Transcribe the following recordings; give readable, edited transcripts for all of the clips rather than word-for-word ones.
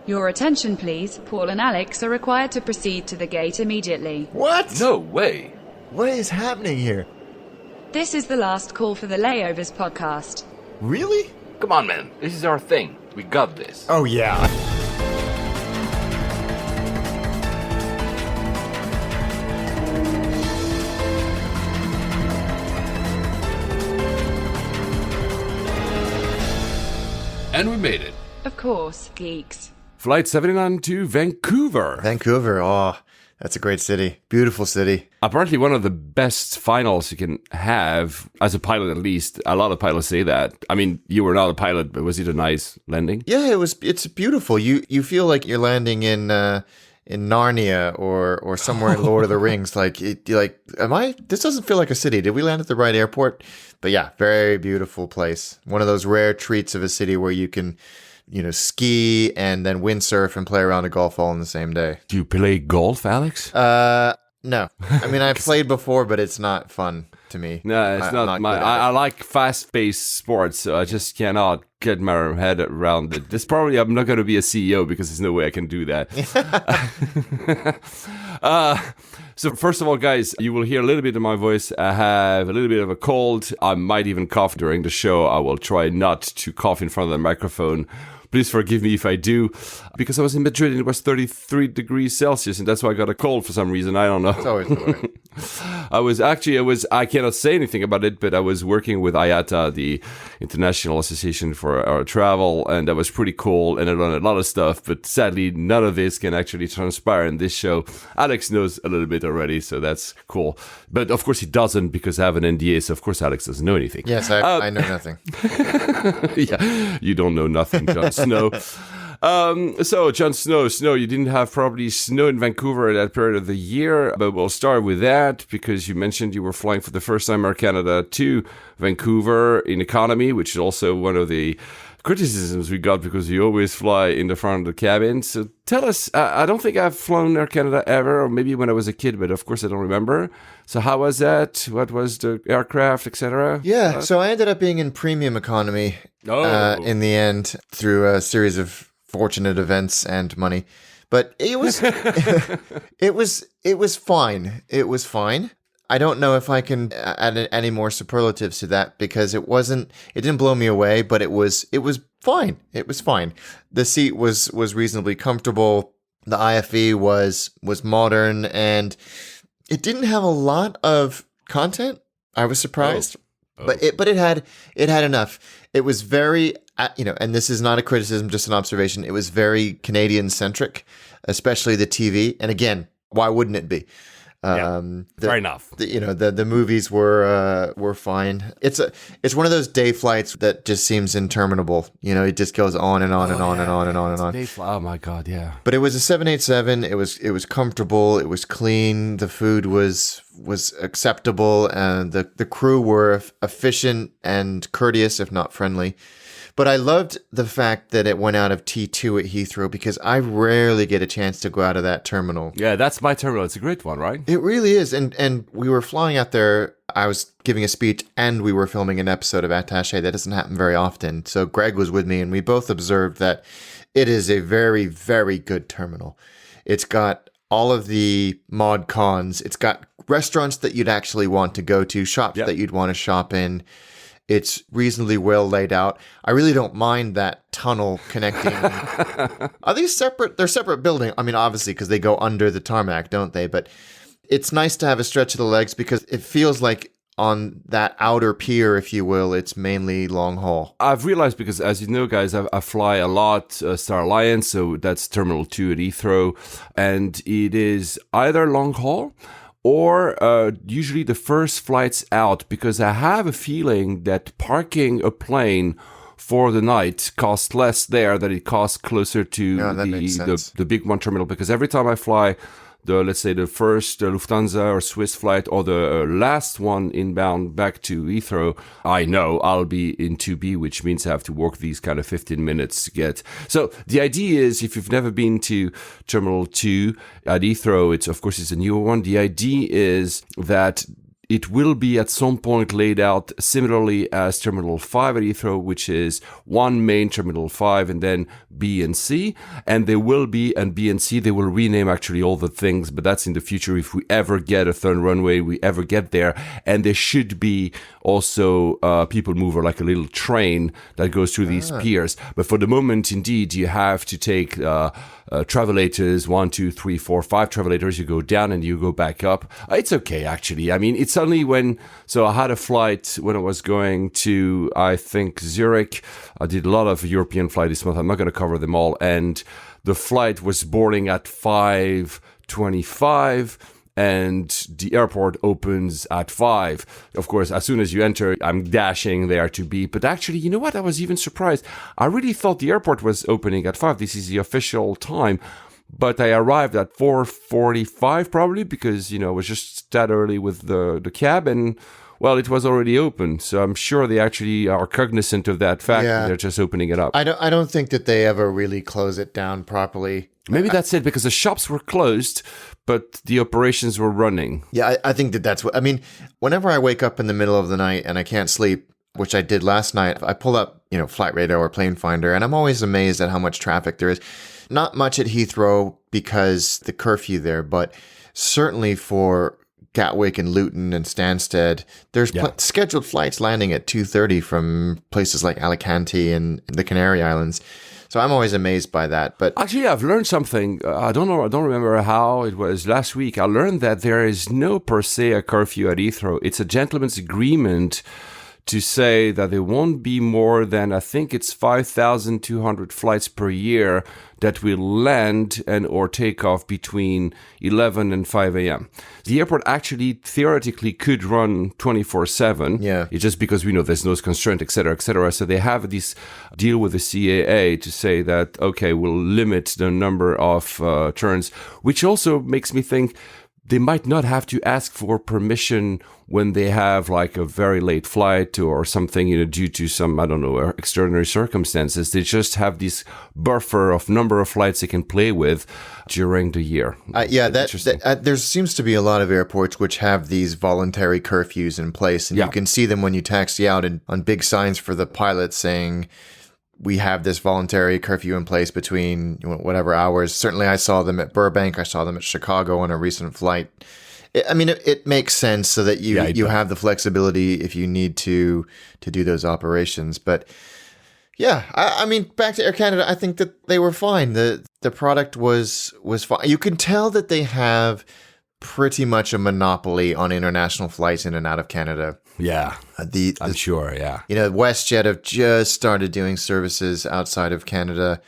Your attention, please. Paul and Alex are required to proceed to the gate immediately. What? No way. What is happening here? This is the last call for the Layovers podcast. Really? Come on, man. This is our thing. We got this. Oh, yeah. And we made it. Of course, geeks. Flight 79 to Vancouver. Vancouver, oh, that's a great city. Beautiful city. Apparently one of the best finals you can have, as a pilot at least. A lot of pilots say that. I mean, you were not a pilot, but was it a nice landing? Yeah, it's beautiful. You feel like you're landing in Narnia or somewhere in Lord of the Rings. This doesn't feel like a city. Did we land at the right airport? But yeah, very beautiful place. One of those rare treats of a city where you can, ski and then windsurf and play around a golf all in the same day. Do you play golf, Alex? No. I mean, I've played before, but it's not fun to me. No, it's not my. I like fast-paced sports, so I just cannot get my head around it. I'm not going to be a CEO because there's no way I can do that. So first of all, guys, you will hear a little bit of my voice. I have a little bit of a cold. I might even cough during the show. I will try not to cough in front of the microphone. Please forgive me if I do, because I was in Madrid and it was 33 degrees Celsius, and that's why I got a cold for some reason. I don't know. It's always the way. I cannot say anything about it, but I was working with IATA, the International Association for Our Travel, and that was pretty cool, and I learned a lot of stuff, but sadly, none of this can actually transpire in this show. Alex knows a little bit already, so that's cool. But of course he doesn't, because I have an NDA, so of course Alex doesn't know anything. Yes, I know nothing. Yeah, you don't know nothing, Jon Snow. So Jon Snow, you didn't have probably snow in Vancouver at that period of the year, but we'll start with that because you mentioned you were flying for the first time Air Canada to Vancouver in economy, which is also one of the criticisms we got because you always fly in the front of the cabin. So tell us, I don't think I've flown Air Canada ever, or maybe when I was a kid, but of course I don't remember. So how was that? What was the aircraft, etc.? Yeah, so I ended up being in premium economy in the end through a series of fortunate events and money. But it was it was fine. It was fine. I don't know if I can add any more superlatives to that because it didn't blow me away, but it was fine. It was fine. The seat was reasonably comfortable. The IFE was modern, and it didn't have a lot of content. I was surprised. But it had enough. It was very, and this is not a criticism, just an observation. It was very Canadian centric, especially the TV. And again, why wouldn't it be? Fair enough. The movies were fine. It's one of those day flights that just seems interminable. It just goes on and on and on and on and on and on. Oh my God, yeah. But it was a 787. It was comfortable. It was clean. The food was acceptable, and the crew were efficient and courteous, if not friendly. But I loved the fact that it went out of T2 at Heathrow because I rarely get a chance to go out of that terminal. Yeah, that's my terminal. It's a great one, right? It really is. And we were flying out there. I was giving a speech and we were filming an episode of Attaché. That doesn't happen very often. So Greg was with me and we both observed that it is a very, very good terminal. It's got all of the mod cons. It's got restaurants that you'd actually want to go to, shops that you'd want to shop in. It's reasonably well laid out. I really don't mind that tunnel connecting. Are these separate? They're separate buildings. I mean, obviously, because they go under the tarmac, don't they? But it's nice to have a stretch of the legs because it feels like on that outer pier, if you will, it's mainly long haul. I've realized because, as you know, guys, I fly a lot Star Alliance, so that's Terminal 2 at Heathrow, and it is either long haul or usually the first flights out, because I have a feeling that parking a plane for the night costs less there than it costs closer to the big one terminal. Because every time I fly let's say the first Lufthansa or Swiss flight or the last one inbound back to Heathrow, I know I'll be in 2B, which means I have to work these kind of 15 minutes to get. So the idea is, if you've never been to Terminal 2 at Heathrow, it's a newer one. The idea is that it will be at some point laid out similarly as Terminal 5 at Heathrow, which is one main Terminal 5 and then B and C. And there will be, and B and C, they will rename actually all the things, but that's in the future if we ever get a third runway, we ever get there. And there should be also people mover, like a little train that goes through these piers. But for the moment, indeed, you have to take travelators, 1, 2, 3, 4, 5 travelators. You go down and you go back up. It's okay, actually. I mean, it's only so I had a flight when I was going to, I think, Zurich. I did a lot of European flight this month. I'm not going to cover them all. And the flight was boarding at 5:25. And the airport opens at 5. Of course, as soon as you enter, I'm dashing there to be. But actually, you know what? I was even surprised. I really thought the airport was opening at 5. This is the official time. But I arrived at 4:45 probably because, I was just that early with the cab. And, well, it was already open. So I'm sure they actually are cognizant of that fact. Yeah. They're just opening it up. I don't think that they ever really close it down properly. Maybe that's it, because the shops were closed, but the operations were running. Yeah, I think that's what... I mean, whenever I wake up in the middle of the night and I can't sleep, which I did last night, I pull up, Flight Radar or Plane Finder, and I'm always amazed at how much traffic there is. Not much at Heathrow because the curfew there, but certainly for Gatwick and Luton and Stansted, there's scheduled flights landing at 2:30 from places like Alicante and the Canary Islands. So I'm always amazed by that. But actually, I've learned something. I don't remember how it was last week. I learned that there is no per se a curfew at Heathrow. It's a gentleman's agreement to say that there won't be more than, I think it's 5,200 flights per year that will land and or take off between 11 and 5 a.m. The airport actually theoretically could run 24/7. Yeah. It's just because we know there's no constraint, et cetera, et cetera. So they have this deal with the CAA to say that, okay, we'll limit the number of turns, which also makes me think they might not have to ask for permission when they have like a very late flight or something, due to some, extraordinary circumstances. They just have this buffer of number of flights they can play with during the year. There seems to be a lot of airports which have these voluntary curfews in place, and you can see them when you taxi out and on big signs for the pilots saying, we have this voluntary curfew in place between whatever hours. Certainly I saw them at Burbank. I saw them at Chicago on a recent flight. It makes sense so that you have the flexibility if you need to do those operations. But yeah, I mean, back to Air Canada, I think that they were fine. The product was fine. You can tell that they have pretty much a monopoly on international flights in and out of Canada. Yeah, I'm sure, yeah. WestJet have just started doing services outside of Canada,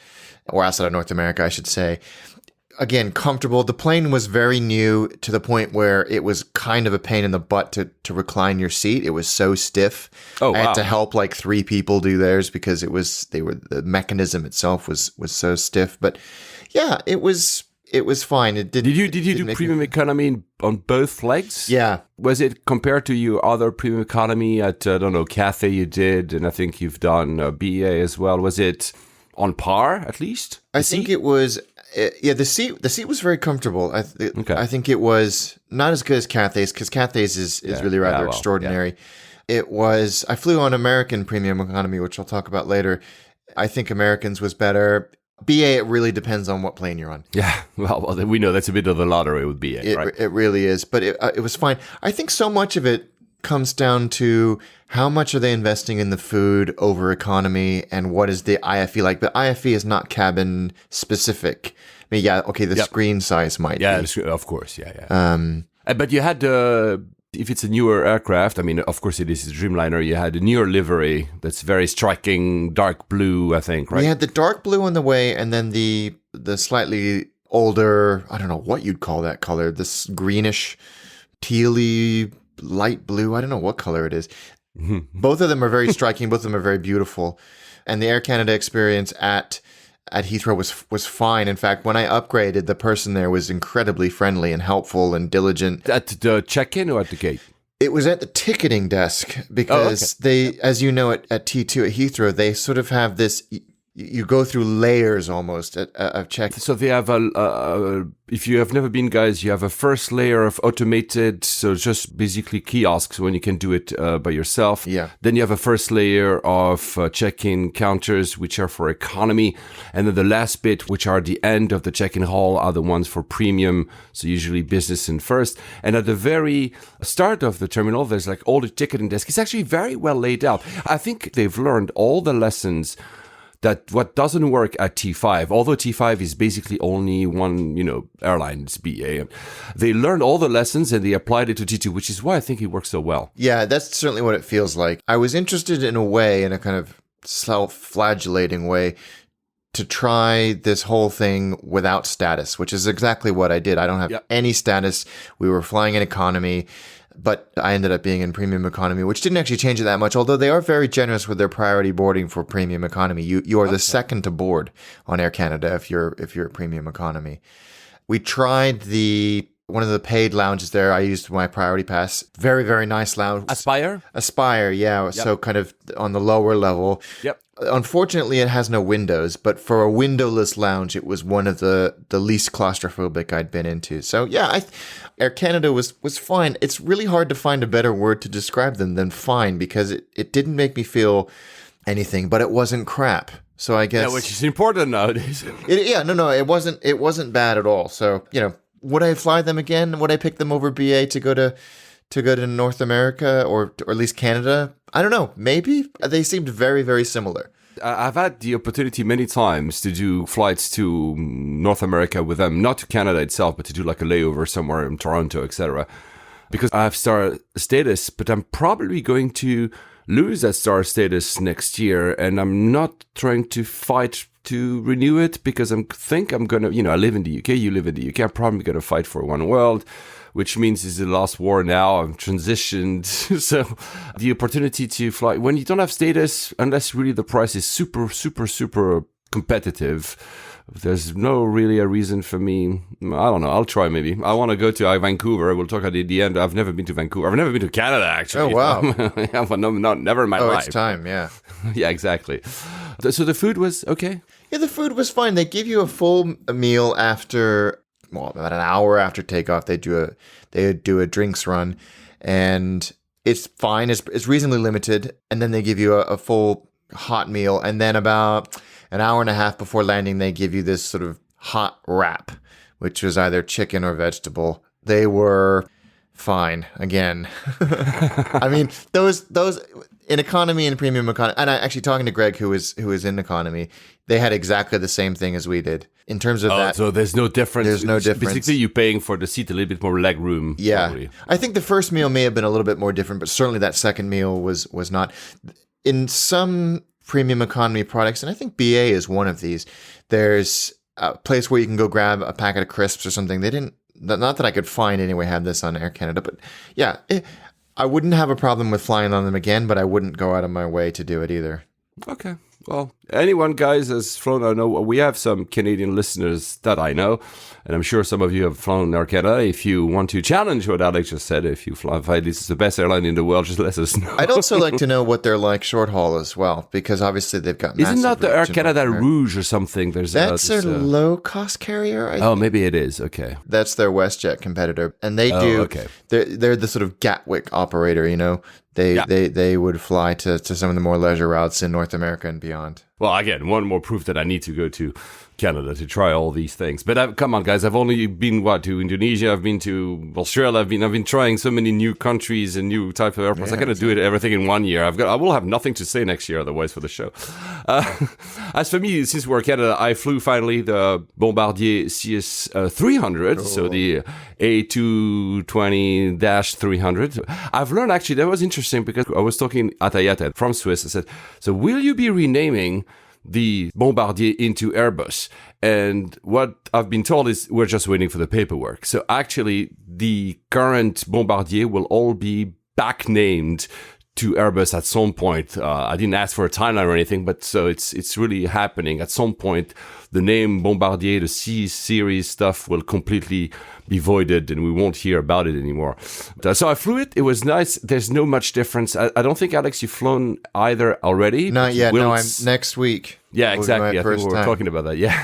or outside of North America, I should say. Again, comfortable. The plane was very new to the point where it was kind of a pain in the butt to recline your seat. It was so stiff. Oh, wow. I had to help like 3 people do theirs because the mechanism itself was so stiff. But yeah, it was fine. Did you do premium economy on both legs? Yeah. Was it compared to your other premium economy at, Cathay you did, and I think you've done BA as well. Was it on par at least? I think it was. The seat was very comfortable. I think it was not as good as Cathay's, because Cathay's is really rather extraordinary. Yeah. It was. I flew on American premium economy, which I'll talk about later. I think American's was better. BA, it really depends on what plane you're on. Yeah, well, we know that's a bit of the lottery with BA, right? It really is, but it was fine. I think so much of it comes down to how much are they investing in the food over economy, and what is the IFE like. But IFE is not cabin specific. I mean, the screen size might be. Yeah, of course, yeah. But you had if it's a newer aircraft, I mean, of course it is a Dreamliner, you had a newer livery that's very striking, dark blue, I think, right? We had the dark blue on the way, and then the slightly older, I don't know what you'd call that color, this greenish, tealy, light blue, I don't know what color it is. Both of them are very striking, both of them are very beautiful. And the Air Canada experience at Heathrow was fine. In fact, when I upgraded, the person there was incredibly friendly and helpful and diligent. At the check-in or at the gate? It was at the ticketing desk, because they, as you know, at T2 at Heathrow, they sort of have this, you go through layers almost of check. So they have if you have never been, guys, you have a first layer of automated, so just basically kiosks when you can do it by yourself. Yeah. Then you have a first layer of check-in counters, which are for economy. And then the last bit, which are the end of the check-in hall, are the ones for premium, so usually business and first. And at the very start of the terminal, there's like all the ticketing desk. It's actually very well laid out. I think they've learned all the lessons that what doesn't work at T5, although T5 is basically only one, airline, it's BA. They learned all the lessons and they applied it to T2, which is why I think it works so well. Yeah, that's certainly what it feels like. I was interested in a kind of self-flagellating way, to try this whole thing without status, which is exactly what I did. I don't have any status. We were flying in economy, but I ended up being in premium economy, which didn't actually change it that much, although they are very generous with their priority boarding for premium economy. You are the second to board on Air Canada if you're premium economy. We tried one of the paid lounges there. I used my priority pass. Very, very nice lounge. Aspire, yeah. Yep. So kind of on the lower level. Yep. Unfortunately, it has no windows, but for a windowless lounge, it was one of the least claustrophobic I'd been into. So yeah, Air Canada was fine. It's really hard to find a better word to describe them than fine, because it didn't make me feel anything, but it wasn't crap. So I guess, which is important nowadays. It wasn't bad at all. So would I fly them again? Would I pick them over BA to go to North America or at least Canada? I don't know. Maybe. They seemed very, very similar. I've had the opportunity many times to do flights to North America with them, not to Canada itself, but to do like a layover somewhere in Toronto, etc. Because I have star status, but I'm probably going to lose that star status next year, and I'm not trying to fight to renew it because I think I'm going to, I live in the UK, you live in the UK, I'm probably going to fight for One World, which means it's the last war now. I'm transitioned. So the opportunity to fly, when you don't have status, unless really the price is super, super, super competitive, there's no really a reason for me. I don't know. I'll try maybe. I want to go to Vancouver. We'll talk at the end. I've never been to Vancouver. I've never been to Canada, actually. Oh, wow. Yeah, but never in my life. It's time, yeah. Yeah, exactly. So the food was okay? Yeah, the food was fine. They give you a full meal after, about an hour after takeoff. They do a drinks run, and it's fine. It's reasonably limited, and then they give you a full hot meal, and then about an hour and a half before landing, they give you this sort of hot wrap, which was either chicken or vegetable. They were fine again. I mean, those in economy and premium economy, and I actually talking to Greg, who is in economy, they had exactly the same thing as we did in terms of that. So there's no difference. There's no difference. Basically, you're paying for the seat, a little bit more leg room. Yeah, probably. I think the first meal may have been a little bit more different, but certainly that second meal was not. In some premium economy products, and I think BA is one of these, there's a place where you can go grab a packet of crisps or something. They didn't, not that I could find anyway, have this on Air Canada, but yeah, I wouldn't have a problem with flying on them again, but I wouldn't go out of my way to do it either. Okay. Well, anyone, guys, has flown, I know we have some Canadian listeners that I know, and I'm sure some of you have flown Air Canada. If you want to challenge what Alex just said, if you fly, this is the best airline in the world, just let us know. I'd also like to know what they're like short haul as well, because obviously they've got massive. Isn't that the Air Canada Rouge or something? That's their low-cost carrier, maybe it is. Okay. That's their WestJet competitor, and they do. Okay. They're the sort of Gatwick operator, They would fly to some of the more leisure routes in North America and beyond. Well, again, one more proof that I need to go to Canada to try all these things. But come on, guys, I've only been to Indonesia. I've been to Australia. I've been trying so many new countries and new type of airports. I gotta do everything in 1 year. I will have nothing to say next year otherwise for the show. As for me, since we're Canada, I flew finally the Bombardier CS 300, so the A220-300. I've learned actually that was interesting because I was talking at IATA from Swiss. I said, so will you be renaming the Bombardier into Airbus? And what I've been told is we're just waiting for the paperwork. So actually, the current Bombardier will all be back named to Airbus at some point. I didn't ask for a timeline or anything, but so it's really happening. At some point, the name Bombardier, the C series stuff will completely be voided and we won't hear about it anymore. So I flew it. It was nice. There's no much difference. I don't think, Alex, you've flown either already. Not yet. No, I'm next week. Yeah, exactly. I think we were talking about that. Yeah.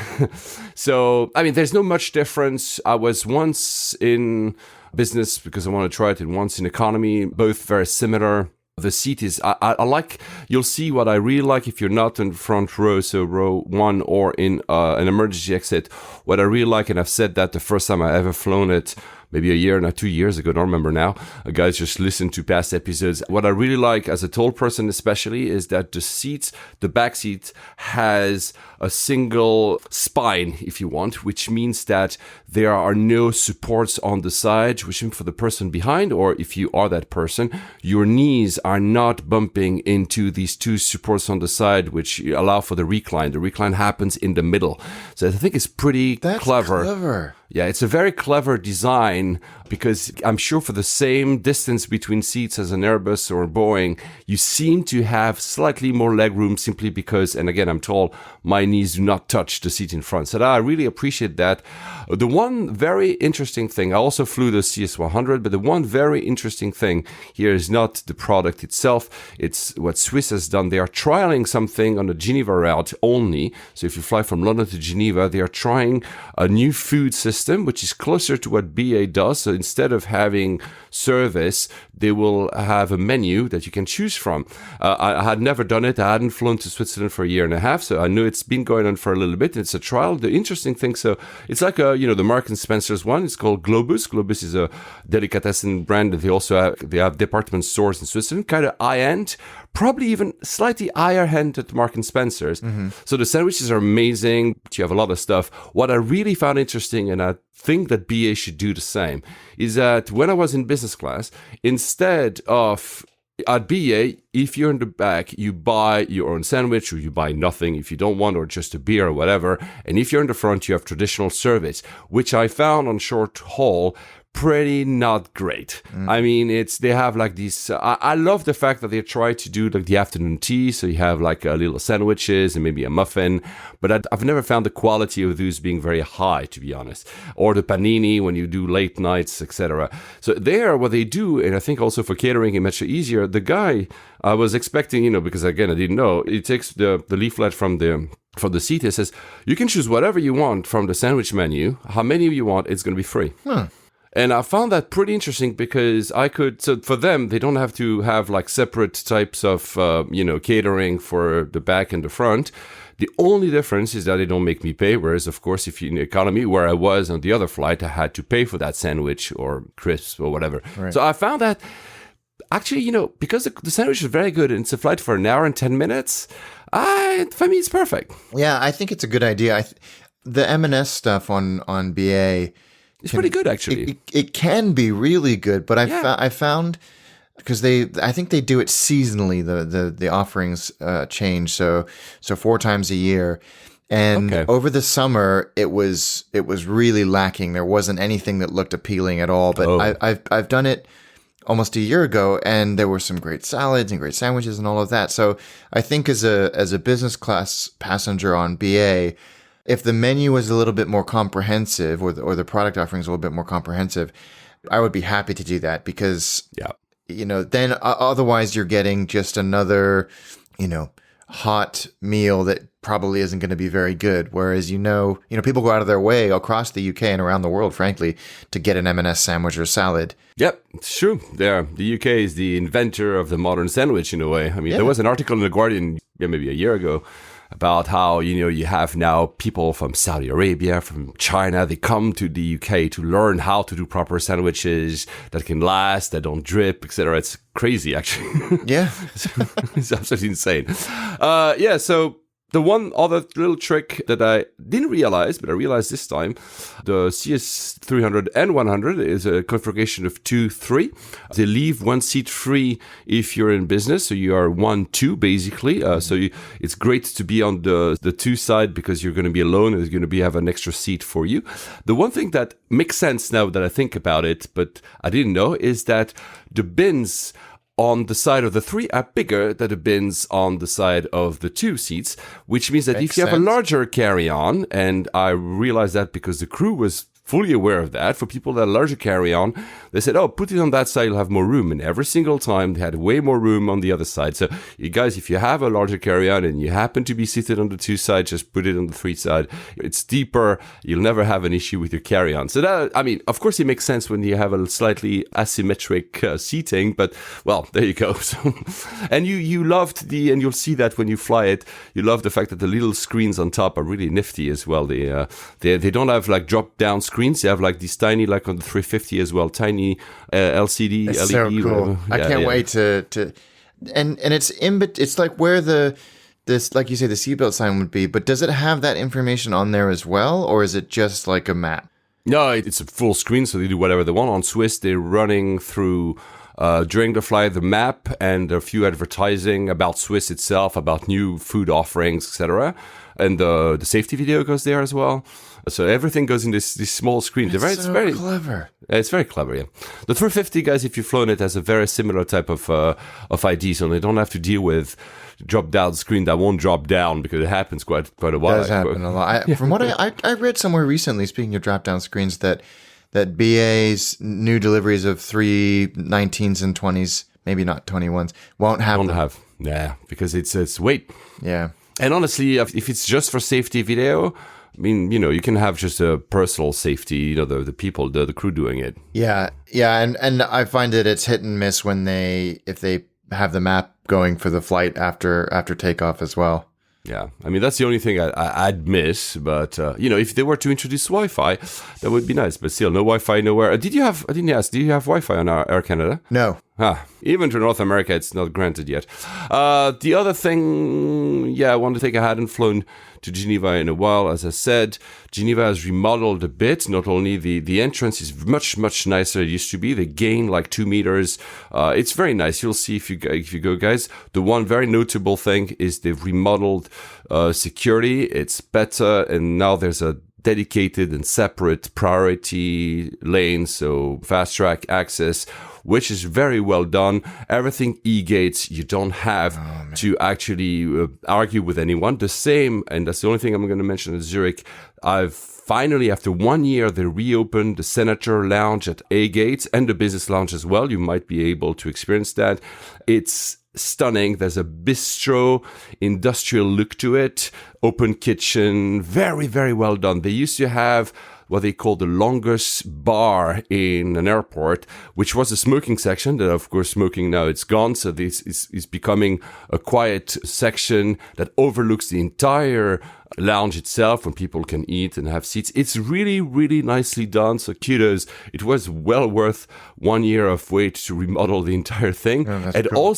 So, I mean, there's no much difference. I was once in business because I want to try it, and once in economy, both very similar. The seat is, I like, you'll see what I really like if you're not in front row, so row 1 or in an emergency exit. What I really like, and I've said that the first time I ever flown it, maybe a year, now 2 years ago, I don't remember now. Guys, just listen to past episodes. What I really like as a tall person especially is that the seats, the back seat has a single spine, if you want, which means that there are no supports on the side, which means for the person behind, or if you are that person, your knees are not bumping into these two supports on the side, which allow for the recline. The recline happens in the middle. So I think it's pretty clever. Yeah, it's a very clever design because I'm sure for the same distance between seats as an Airbus or a Boeing, you seem to have slightly more leg room simply because, and again, I'm tall, my knees do not touch the seat in front. So I really appreciate that. The one very interesting thing, I also flew the CS100, but the one very interesting thing here is not the product itself. It's what Swiss has done. They are trialing something on the Geneva route only. So if you fly from London to Geneva, they are trying a new food system, which is closer to what BA does. So instead of having service, they will have a menu that you can choose from. I had never done it. I hadn't flown to Switzerland for a year and a half, so I knew it's been going on for a little bit. It's a trial. The interesting thing, so it's like the Marks and Spencer's one. It's called Globus. Globus is a delicatessen brand that they have department stores in Switzerland, kind of high-end, probably even slightly higher end at Marks and Spencer's. Mm-hmm. So the sandwiches are amazing. You have a lot of stuff. What I really found interesting, and I think that BA should do the same, is that when I was in business class, instead of at BA, if you're in the back, you buy your own sandwich or you buy nothing if you don't want, or just a beer or whatever. And if you're in the front, you have traditional service, which I found on short haul pretty not great. I mean, they have like these, I love the fact that they try to do like the afternoon tea. So you have like little sandwiches and maybe a muffin, but I've never found the quality of those being very high, to be honest. Or the panini when you do late nights, etc. So there, what they do, and I think also for catering it much easier, the guy I was expecting, because again, I didn't know, he takes the leaflet from the seat. It says, you can choose whatever you want from the sandwich menu, how many you want, it's going to be free. And I found that pretty interesting because so for them, they don't have to have like separate types of, catering for the back and the front. The only difference is that they don't make me pay. Whereas, of course, if you're in economy, where I was on the other flight, I had to pay for that sandwich or crisps or whatever. Right. So I found that actually, because the sandwich is very good and it's a flight for an hour and 10 minutes, for me, it's perfect. Yeah, I think it's a good idea. The M&S stuff on BA... It's pretty good, actually. It can be really good, but I found because I think they do it seasonally. The offerings change, so 4 times a year, and over the summer it was really lacking. There wasn't anything that looked appealing at all. But I've done it almost a year ago, and there were some great salads and great sandwiches and all of that. So I think as a business class passenger on BA, if the menu is a little bit more comprehensive or the product offering is a little bit more comprehensive, I would be happy to do that because, then otherwise you're getting just another, hot meal that probably isn't going to be very good. Whereas, people go out of their way across the UK and around the world, frankly, to get an M&S sandwich or salad. Yep, it's true. The UK is the inventor of the modern sandwich in a way. I mean, there was an article in The Guardian maybe a year ago about how, you have now people from Saudi Arabia, from China, they come to the UK to learn how to do proper sandwiches that can last, that don't drip, etc. It's crazy, actually. Yeah. It's absolutely insane. So the one other little trick that I didn't realize, but I realized this time, the CS300 and 100 is a configuration of 2-3. They leave one seat free if you're in business, so you are 1-2 basically. It's great to be on the 2 side because you're going to be alone and there's going to have an extra seat for you. The one thing that makes sense now that I think about it, but I didn't know, is that the bins on the side of the 3 are bigger than the bins on the side of the 2 seats, which means that if you have a larger carry-on, and I realized that because the crew was fully aware of that. For people that are larger carry-on, they said, oh, put it on that side, you'll have more room. And every single time, they had way more room on the other side. So, you guys, if you have a larger carry-on and you happen to be seated on the 2 side, just put it on the 3 side. It's deeper. You'll never have an issue with your carry-on. So that, I mean, of course, it makes sense when you have a slightly asymmetric seating, but, well, there you go. So, and you loved and you'll see that when you fly it, you love the fact that the little screens on top are really nifty as well. They don't have like drop-down screens. They have like these tiny, like on the 350 as well, tiny LCD, it's LED. So cool. I can't wait to and it's like where this, like you say, the seatbelt sign would be, but does it have that information on there as well, or is it just like a map? No, it's a full screen, so they do whatever they want. On Swiss, they're running through during the flight the map and a few advertising about Swiss itself, about new food offerings, etc. And the safety video goes there as well. So everything goes in this small screen. It's very clever. It's very clever, yeah. The 350, guys, if you've flown it, has a very similar type of ID, so they don't have to deal with drop-down screen that won't drop down because it happens quite a while. It does happen a lot. From what I read somewhere recently, speaking of drop-down screens, that BA's new deliveries of 319s and 20s, maybe not 21s, won't have. Yeah, because it's weight. Yeah. And honestly, if it's just for safety video, I mean, you can have just a personal safety, the people, the crew doing it. Yeah, and I find that it's hit and miss if they have the map going for the flight after takeoff as well. Yeah, I mean, that's the only thing I'd miss, but, if they were to introduce Wi-Fi, that would be nice, but still, no Wi-Fi nowhere. I didn't ask, do you have Wi-Fi on Air Canada? No. Even to North America, it's not granted yet. The other thing, one thing, I hadn't flown to Geneva in a while. As I said, Geneva has remodeled a bit. Not only the entrance is much, much nicer than it used to be. They gained like 2 meters. It's very nice. You'll see if you go, guys. The one very notable thing is they've remodeled security. It's better, and now there's a dedicated and separate priority lane, so fast track access, which is very well done. Everything e-gates, you don't have to actually argue with anyone. The same, and that's the only thing I'm going to mention at Zurich, I've finally, after 1 year, they reopened the Senator Lounge at A-Gate and the Business Lounge as well. You might be able to experience that. It's stunning. There's a bistro, industrial look to it, open kitchen, very, very well done. They used to have what they call the longest bar in an airport, which was a smoking section that, of course, smoking now it's gone. So this is becoming a quiet section that overlooks the entire lounge itself, when people can eat and have seats. It's really, really nicely done. So kudos. It was well worth 1 year of wait to remodel the entire thing. And cool.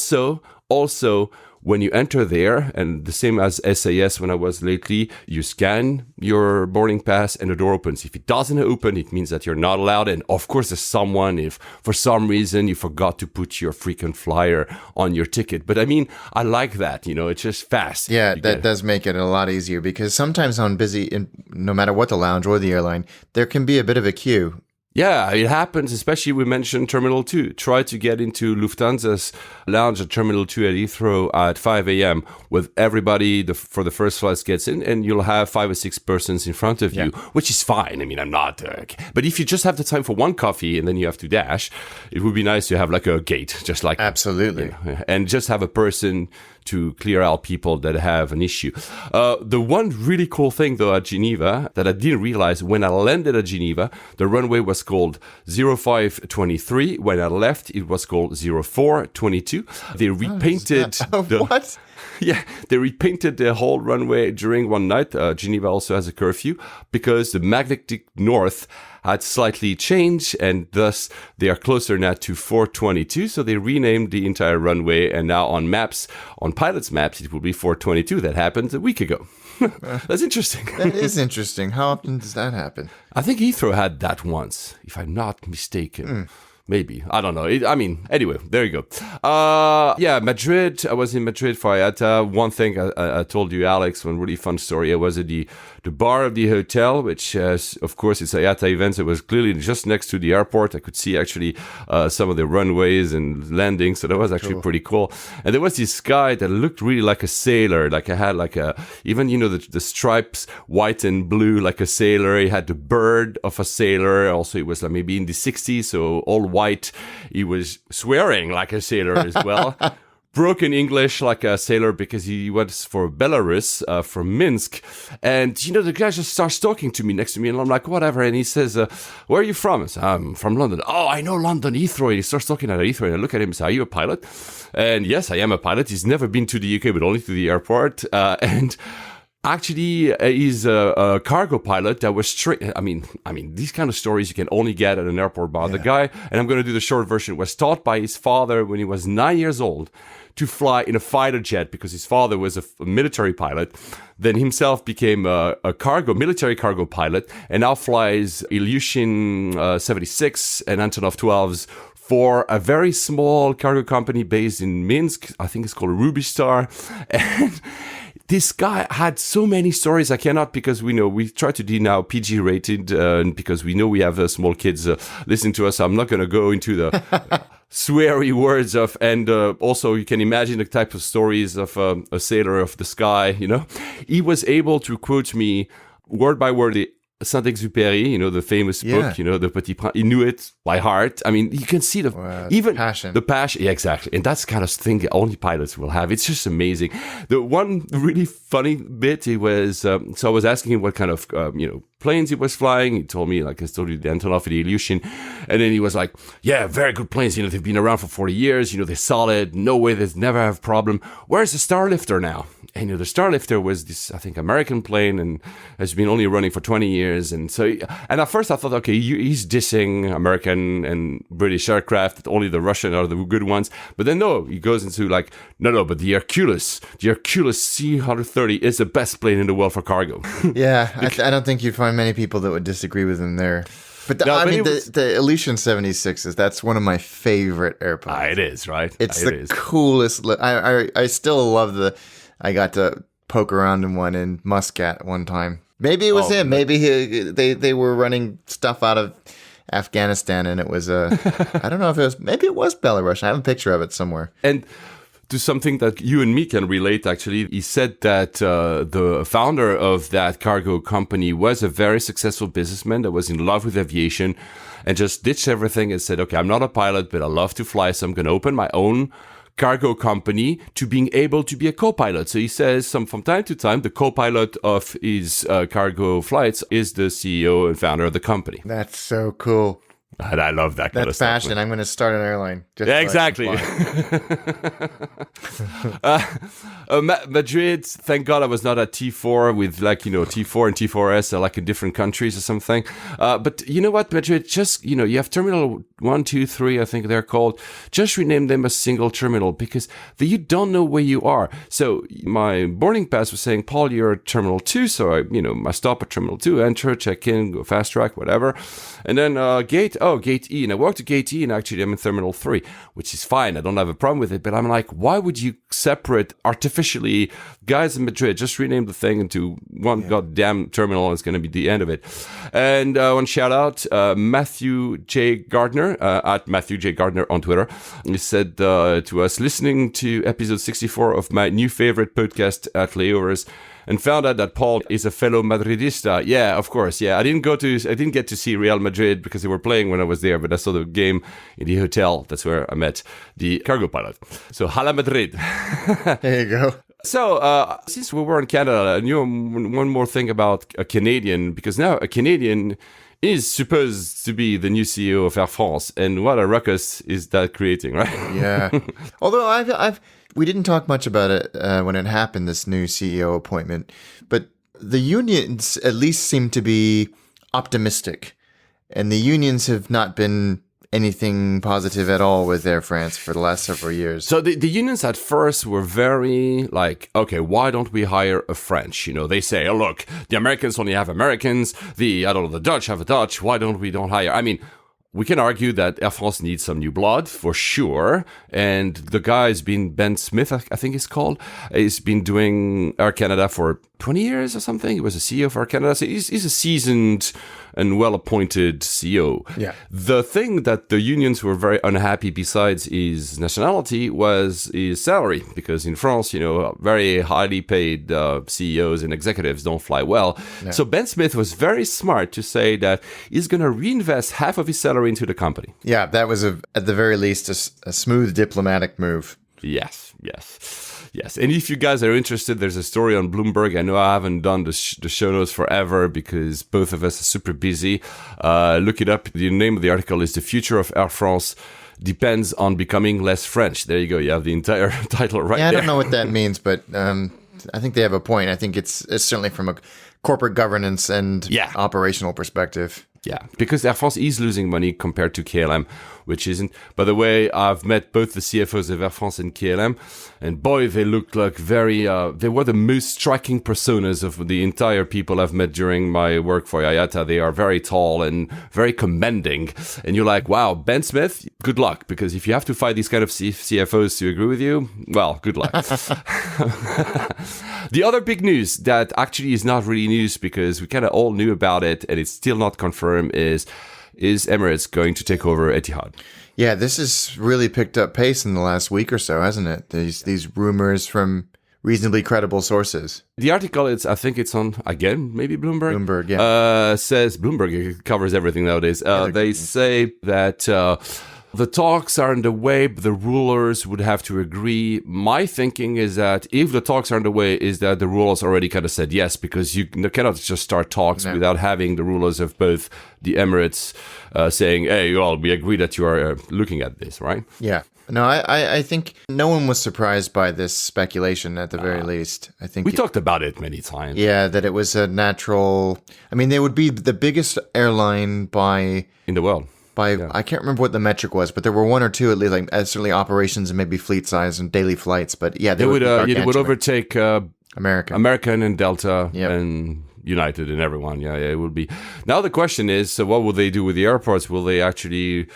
Also, when you enter there, and the same as SAS when I was lately, you scan your boarding pass and the door opens. If it doesn't open, it means that you're not allowed. And of course, there's someone, if for some reason you forgot to put your frequent flyer on your ticket. But I mean, I like that, it's just fast. Yeah, that does make it a lot easier, because sometimes on busy, no matter what the lounge or the airline, there can be a bit of a queue. Yeah, it happens, especially we mentioned Terminal 2. Try to get into Lufthansa's lounge at Terminal 2 at Heathrow at 5 a.m. with everybody for the first flights gets in, and you'll have 5 or 6 persons in front of you, which is fine. I mean, I'm not... but if you just have the time for one coffee and then you have to dash, it would be nice to have like a gate, just like... Absolutely. And just have a person to clear out people that have an issue. The one really cool thing, though, at Geneva that I didn't realize when I landed at Geneva, the runway was called 0523. When I left, it was called 0422. They repainted what? Yeah, they repainted the whole runway during one night. Geneva also has a curfew because the magnetic north had slightly changed, and thus they are closer now to 422. So they renamed the entire runway, and now on maps, on pilots' maps, it will be 422. That happened a week ago. That's interesting. That is interesting. How often does that happen? I think Heathrow had that once, if I'm not mistaken. Maybe. I don't know. Anyway, there you go. Madrid. I was in Madrid for IATA. One thing I told you, Alex, one really fun story. I was at the bar of the hotel, which, of course, it's IATA events. It was clearly just next to the airport. I could see actually some of the runways and landings. So that was actually pretty cool. And there was this guy that looked really like a sailor. Like I had even, the stripes, white and blue, like a sailor. He had the bird of a sailor. Also, it was like maybe in the 60s, so all white. He was swearing like a sailor as well. Broken English like a sailor because he was for Belarus, from Minsk. And, the guy just starts talking to me next to me and I'm like, whatever. And he says, where are you from? I say, I'm from London. Oh, I know London, Heathrow. And he starts talking at Heathrow and I look at him and say, are you a pilot? And yes, I am a pilot. He's never been to the UK, but only to the airport. And actually, he's a cargo pilot that was these kind of stories you can only get at an airport bar. Yeah. The guy, and I'm going to do the short version, was taught by his father when he was 9 years old to fly in a fighter jet because his father was a military pilot. Then himself became a military cargo pilot, and now flies Ilyushin 76 and Antonov 12s for a very small cargo company based in Minsk. I think it's called Ruby Star. And this guy had so many stories. I cannot, because we try to be now PG rated, because we know we have small kids listening to us. I'm not going to go into the sweary words of, and also you can imagine the type of stories of a sailor of the sky. He was able to quote me word by word the Saint-Exupéry, the famous book, the Petit Prince. He knew it by heart. I mean, you can see the passion. The passion, yeah, exactly. And that's the kind of thing only pilots will have. It's just amazing. The one really funny bit, it was, so I was asking him what kind of, planes he was flying. He told me, like I told you, the Antonov and the Ilyushin. And then he was like, yeah, very good planes. They've been around for 40 years. They're solid. No way, they never have a problem. Where's the Starlifter now? And the Starlifter was this, I think, American plane and has been only running for 20 years. And so, and at first I thought, okay, he's dissing American and British aircraft, that only the Russian are the good ones. But then no, he goes into like, no, but the Hercules C-130 is the best plane in the world for cargo. Yeah, I don't think you'd find many people that would disagree with him there. But the Ilyushin 76 that's one of my favorite airplanes. It is, right? It's the coolest. I still love I got to poke around in one in Muscat one time. Maybe it was him. Maybe they were running stuff out of Afghanistan, and it was I don't know if it was. Maybe it was Belarus. I have a picture of it somewhere. And to something that you and me can relate, actually, he said that the founder of that cargo company was a very successful businessman that was in love with aviation, and just ditched everything and said, "Okay, I'm not a pilot, but I love to fly, so I'm going to open my own cargo company to being able to be a co-pilot." So he says from time to time, the co-pilot of his cargo flights is the CEO and founder of the company. That's so cool. And I love that kind of stuff. That's passion. I'm going to start an airline. Exactly. Madrid, thank God I was not at T4 with T4 and T4S are like in different countries or something. But you know what, Madrid, just, you have Terminal 1, 2, 3, I think they're called. Just rename them a single terminal because you don't know where you are. So my boarding pass was saying, Paul, you're at Terminal 2. So I stop at Terminal 2, enter, check in, go fast track, whatever. And then gate E. And I walk to gate E and actually I'm in Terminal 3, which is fine. I don't have a problem with it. But I'm like, why would you separate artificially guys in Madrid? Just rename the thing into one goddamn terminal. It's going to be the end of it. And one shout out, Matthew J. Gardner, at Matthew J. Gardner on Twitter. He said to us, listening to episode 64 of my new favorite podcast at Layovers, and found out that Paul is a fellow Madridista. Yeah, of course. Yeah, I didn't get to see Real Madrid because they were playing when I was there, but I saw the game in the hotel. That's where I met the cargo pilot. So, Hala Madrid. There you go. So, since we were in Canada, I knew one more thing about a Canadian, because now a Canadian is supposed to be the new CEO of Air France, and what a ruckus is that creating, right? Yeah. Although we didn't talk much about it when it happened, this new CEO appointment, but the unions at least seem to be optimistic, and the unions have not been anything positive at all with Air France for the last several years. So the unions at first were very like, okay, why don't we hire a French? They say, oh, look, the Americans only have Americans. The Dutch have a Dutch. Why don't we hire? I mean, we can argue that Air France needs some new blood for sure. And the guy has been Ben Smith, I think he's called. He's been doing Air Canada for 20 years or something. He was a CEO of Air Canada. So he's a seasoned and well-appointed CEO. Yeah. The thing that the unions were very unhappy besides his nationality was his salary, because in France, very highly paid CEOs and executives don't fly well. Yeah. So Ben Smith was very smart to say that he's going to reinvest half of his salary into the company. Yeah, that was at the very least a smooth diplomatic move. Yes. And if you guys are interested, there's a story on Bloomberg. I know I haven't done the show notes forever because both of us are super busy. Look it up. The name of the article is "The Future of Air France Depends on Becoming Less French." There you go. You have the entire title right there. I don't know what that means, but I think they have a point. I think it's certainly from a corporate governance and operational perspective. Yeah, because Air France is losing money compared to KLM, which isn't. By the way, I've met both the CFOs of Air France and KLM, and boy, they looked like they were the most striking personas of the entire people I've met during my work for IATA. They are very tall and very commending. And you're like, wow, Ben Smith, good luck, because if you have to fight these kind of CFOs to agree with you, well, good luck. The other big news that actually is not really news because we kind of all knew about it and it's still not confirmed is Emirates going to take over Etihad? Yeah, this has really picked up pace in the last week or so, hasn't it? These rumors from reasonably credible sources. The article, I think it's on, again, maybe Bloomberg? Bloomberg, yeah. Says, Bloomberg covers everything nowadays. They say that the talks are underway, but the rulers would have to agree. My thinking is that if the talks are underway, is that the rulers already kind of said yes, because you cannot just start talks without having the rulers of both the Emirates saying, hey, well, we agree that you are looking at this, right? Yeah. No, I think no one was surprised by this speculation at the very least. I think we talked about it many times. Yeah, that it was a natural. I mean, they would be the biggest airline in the world. I can't remember what the metric was, but there were one or two at least, like certainly operations and maybe fleet size and daily flights. But yeah, they would overtake American and Delta and United and everyone. Yeah, it would be. Now the question is, so what will they do with the airports? Will they actually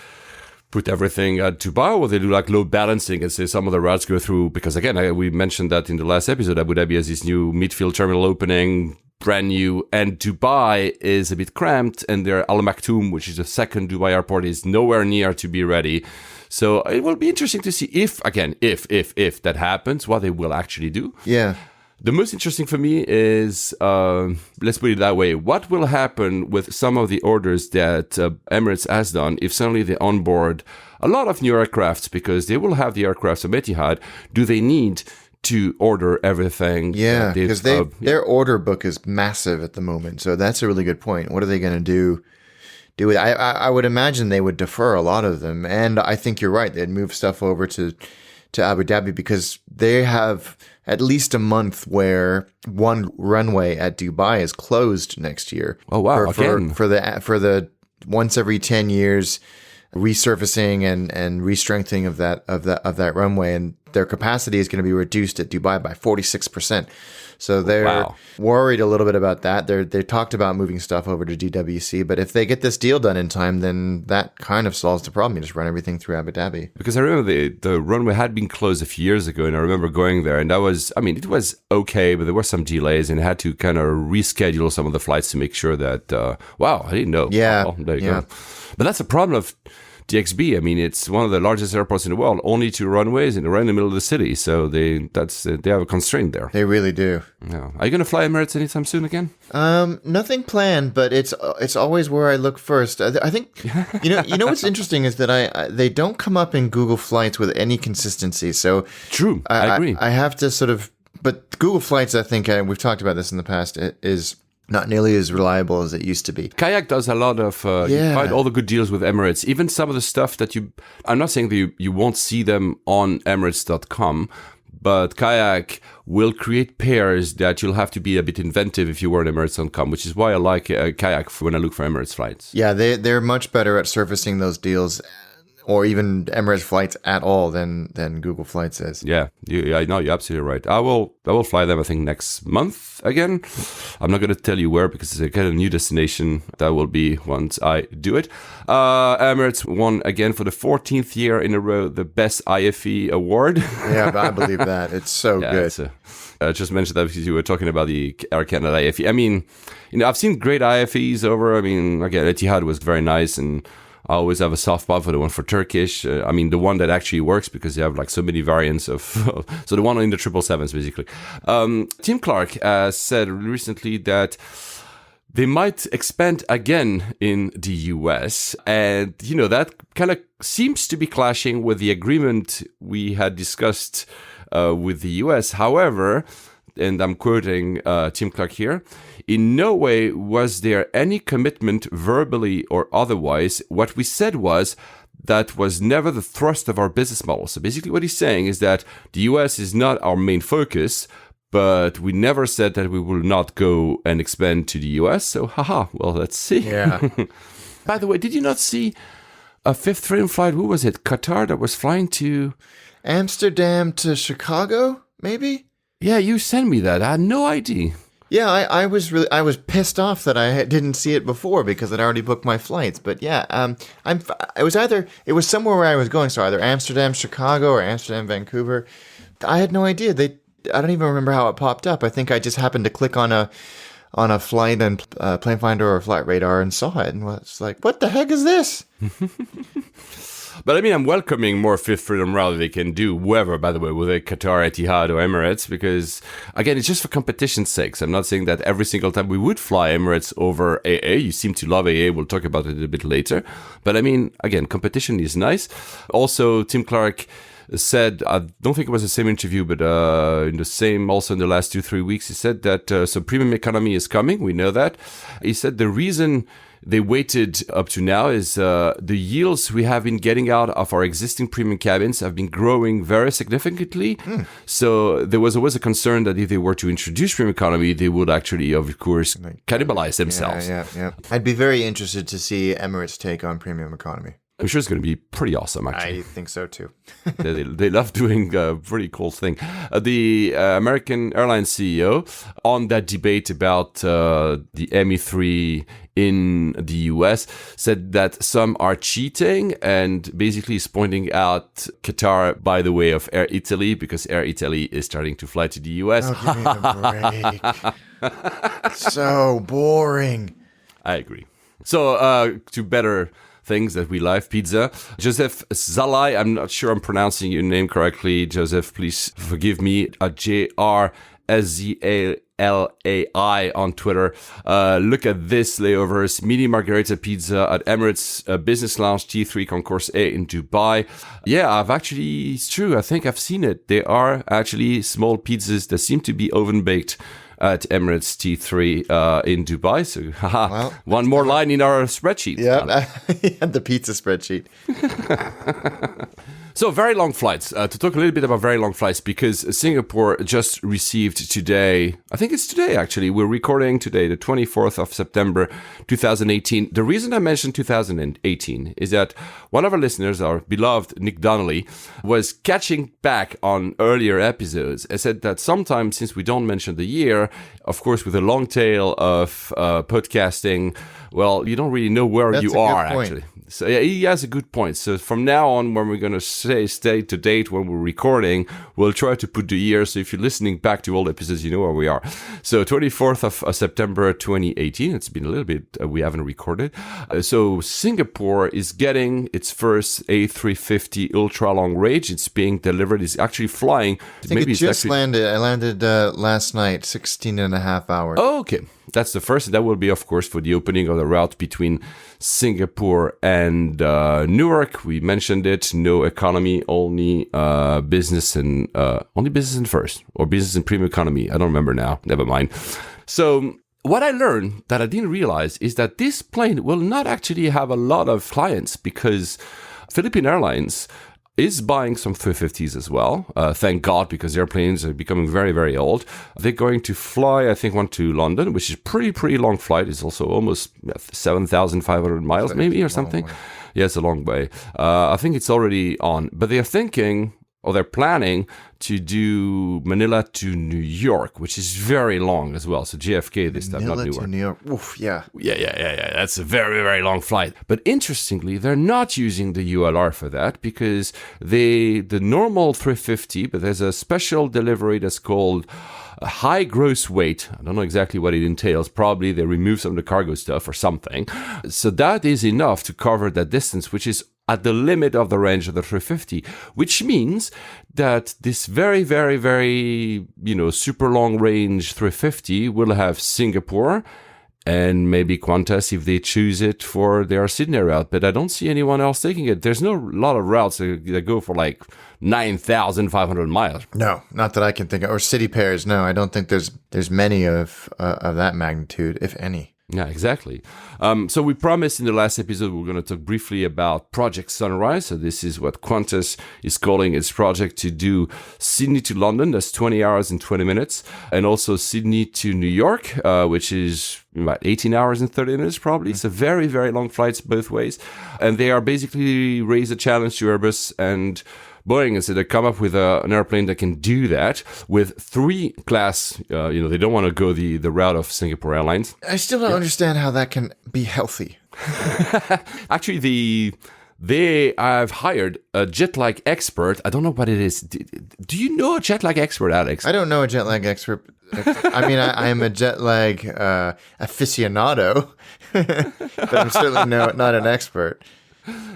put everything at Dubai, or will they do like load balancing and say some of the routes go through? Because again, we mentioned that in the last episode, Abu Dhabi has this new midfield terminal opening, brand new, and Dubai is a bit cramped, and their Al Maktoum, which is the second Dubai airport, is nowhere near to be ready. So it will be interesting to see if that happens, what they will actually do. Yeah. The most interesting for me is, let's put it that way, what will happen with some of the orders that Emirates has done if suddenly they onboard a lot of new aircrafts, because they will have the aircrafts of Etihad. Do they need to order everything? Yeah, because their order book is massive at the moment. So that's a really good point. What are they going to do with it? I would imagine they would defer a lot of them. And I think you're right. They'd move stuff over to Abu Dhabi because they have at least a month where one runway at Dubai is closed next year. Oh, wow. For the once every 10 years resurfacing and re-strengthening of that runway, and their capacity is going to be reduced at Dubai by 46%. So they're worried a little bit about that. They talked about moving stuff over to DWC, but if they get this deal done in time, then that kind of solves the problem. You just run everything through Abu Dhabi. Because I remember the runway had been closed a few years ago, and I remember going there, and it was okay, but there were some delays, and had to kind of reschedule some of the flights to make sure that, I didn't know. Yeah. Oh, there you go. But that's a problem of DXB. I mean, it's one of the largest airports in the world, only 2 runways and right in the middle of the city. So they have a constraint there. They really do. Yeah. Are you going to fly Emirates anytime soon again? Nothing planned, but it's always where I look first. I think you know what's interesting is that they don't come up in Google Flights with any consistency. So true, I agree. I have to sort of, but Google Flights, I think we've talked about this in the past, is not nearly as reliable as it used to be. Kayak does a lot of, you find all the good deals with Emirates. Even some of the stuff that I'm not saying that you won't see them on Emirates.com, but Kayak will create pairs that you'll have to be a bit inventive if you were on Emirates.com, which is why I like Kayak when I look for Emirates flights. Yeah, they're much better at surfacing those deals. or even Emirates flights at all than Google Flights is. Yeah, you're absolutely right. I will fly them, I think, next month again. I'm not going to tell you where because it's a new destination. That will be once I do it. Emirates won again for the 14th year in a row the Best IFE award. Yeah, I believe that. It's so good. I just mentioned that because you were talking about the Air Canada IFE. I mean, I've seen great IFEs over. I mean, again, Etihad was very nice, and I always have a soft spot for the one for Turkish. The one that actually works because you have like so many variants of. So the one in the 777s, basically. Tim Clark said recently that they might expand again in the US. And, that kind of seems to be clashing with the agreement we had discussed with the US. However, and I'm quoting Tim Clark here, in no way was there any commitment verbally or otherwise. What we said was that was never the thrust of our business model. So basically what he's saying is that the US is not our main focus, but we never said that we will not go and expand to the US. So, well, let's see. Yeah. By the way, did you not see a fifth freedom flight? Who was it? Qatar that was flying to Amsterdam to Chicago, maybe? Yeah, you sent me that. I had no idea. Yeah, I was pissed off that I didn't see it before because I'd already booked my flights. But yeah, it was somewhere where I was going. So either Amsterdam, Chicago, or Amsterdam, Vancouver. I had no idea. I don't even remember how it popped up. I think I just happened to click on a flight and Plane Finder or Flight Radar and saw it and was like, what the heck is this? But I'm welcoming more Fifth Freedom rather they can do whoever, by the way, whether Qatar, Etihad, or Emirates, because, again, it's just for competition's sake. I'm not saying that every single time we would fly Emirates over AA. You seem to love AA. We'll talk about it a bit later. But, again, competition is nice. Also, Tim Clark said, I don't think it was the same interview, but in the last 2-3 weeks, he said that so premium economy is coming. We know that. He said the reason they waited up to now is the yields we have been getting out of our existing premium cabins have been growing very significantly. So there was always a concern that if they were to introduce premium economy, they would actually, of course, cannibalize themselves. Yeah. I'd be very interested to see Emirates' take on premium economy. I'm sure it's going to be pretty awesome, actually. I think so, too. They love doing a pretty cool thing. The American Airlines CEO, on that debate about the ME3 in the US, said that some are cheating and basically is pointing out Qatar by the way of Air Italy because Air Italy is starting to fly to the US. Oh, give me a break. So boring. I agree. So to better things that we love, pizza. Joseph Zalai, I'm not sure I'm pronouncing your name correctly. Joseph, please forgive me. JRSZALAI on Twitter. Look at this layovers. Mini margarita pizza at Emirates Business Lounge T3 Concourse A in Dubai. Yeah, it's true. I think I've seen it. They are actually small pizzas that seem to be oven baked at Emirates T3 in Dubai. So, well, one more line in our spreadsheet. Yeah, the pizza spreadsheet. So, very long flights. To talk a little bit about very long flights, because Singapore just received today, I think it's today actually, we're recording today, the 24th of September, 2018. The reason I mentioned 2018 is that one of our listeners, our beloved Nick Donnelly, was catching back on earlier episodes and said that sometimes, since we don't mention the year, of course, with a long tail of podcasting, well, you don't really know where you are, actually. So yeah, he has a good point. So from now on, when we're going to stay to date when we're recording, we'll try to put the year. So if you're listening back to old episodes, you know where we are. So 24th of September 2018. It's been a little bit, we haven't recorded. So Singapore is getting its first A350 ultra long range. It's being delivered. It's actually flying. I think it just landed. I landed last night, 16 and a half hours. Oh, okay. That's the first. That will be, of course, for the opening of the route between Singapore and Newark. We mentioned it. No economy, only business and first, or business and premium economy. I don't remember now. Never mind. So what I learned that I didn't realize is that this plane will not actually have a lot of clients, because Philippine Airlines is buying some 350s as well. Thank God, because airplanes are becoming very, very old. They're going to fly, I think, one to London, which is pretty long flight. It's also almost 7,500 miles, maybe, or something. Yeah, it's a long way. I think it's already on. But they're thinking, or they're planning to do Manila to New York, which is very long as well. So JFK this time, not Newark. Manila to New York. Oof, yeah. Yeah. That's a very, very long flight. But interestingly, they're not using the ULR for that because the normal 350, but there's a special delivery that's called a high gross weight. I don't know exactly what it entails. Probably they remove some of the cargo stuff or something. So that is enough to cover that distance, which is at the limit of the range of the 350, which means that this very, very, very, super long range 350 will have Singapore and maybe Qantas if they choose it for their Sydney route. But I don't see anyone else taking it. There's no lot of routes that go for like 9,500 miles. No, not that I can think of. Or city pairs. No, I don't think there's many of that magnitude, if any. Yeah, exactly. So we promised in the last episode we're going to talk briefly about Project Sunrise. So this is what Qantas is calling its project to do Sydney to London. That's 20 hours and 20 minutes. And also Sydney to New York, which is about 18 hours and 30 minutes probably. It's a very, very long flights both ways. And they are basically raised a challenge to Airbus and Boeing and said they come up with an airplane that can do that with 3 class. They don't want to go the route of Singapore Airlines. I still don't understand how that can be healthy. Actually, they have hired a jet lag expert. I don't know what it is. Do you know a jet lag expert, Alex? I don't know a jet lag expert. I mean, I am a jet lag aficionado, but I'm certainly not an expert.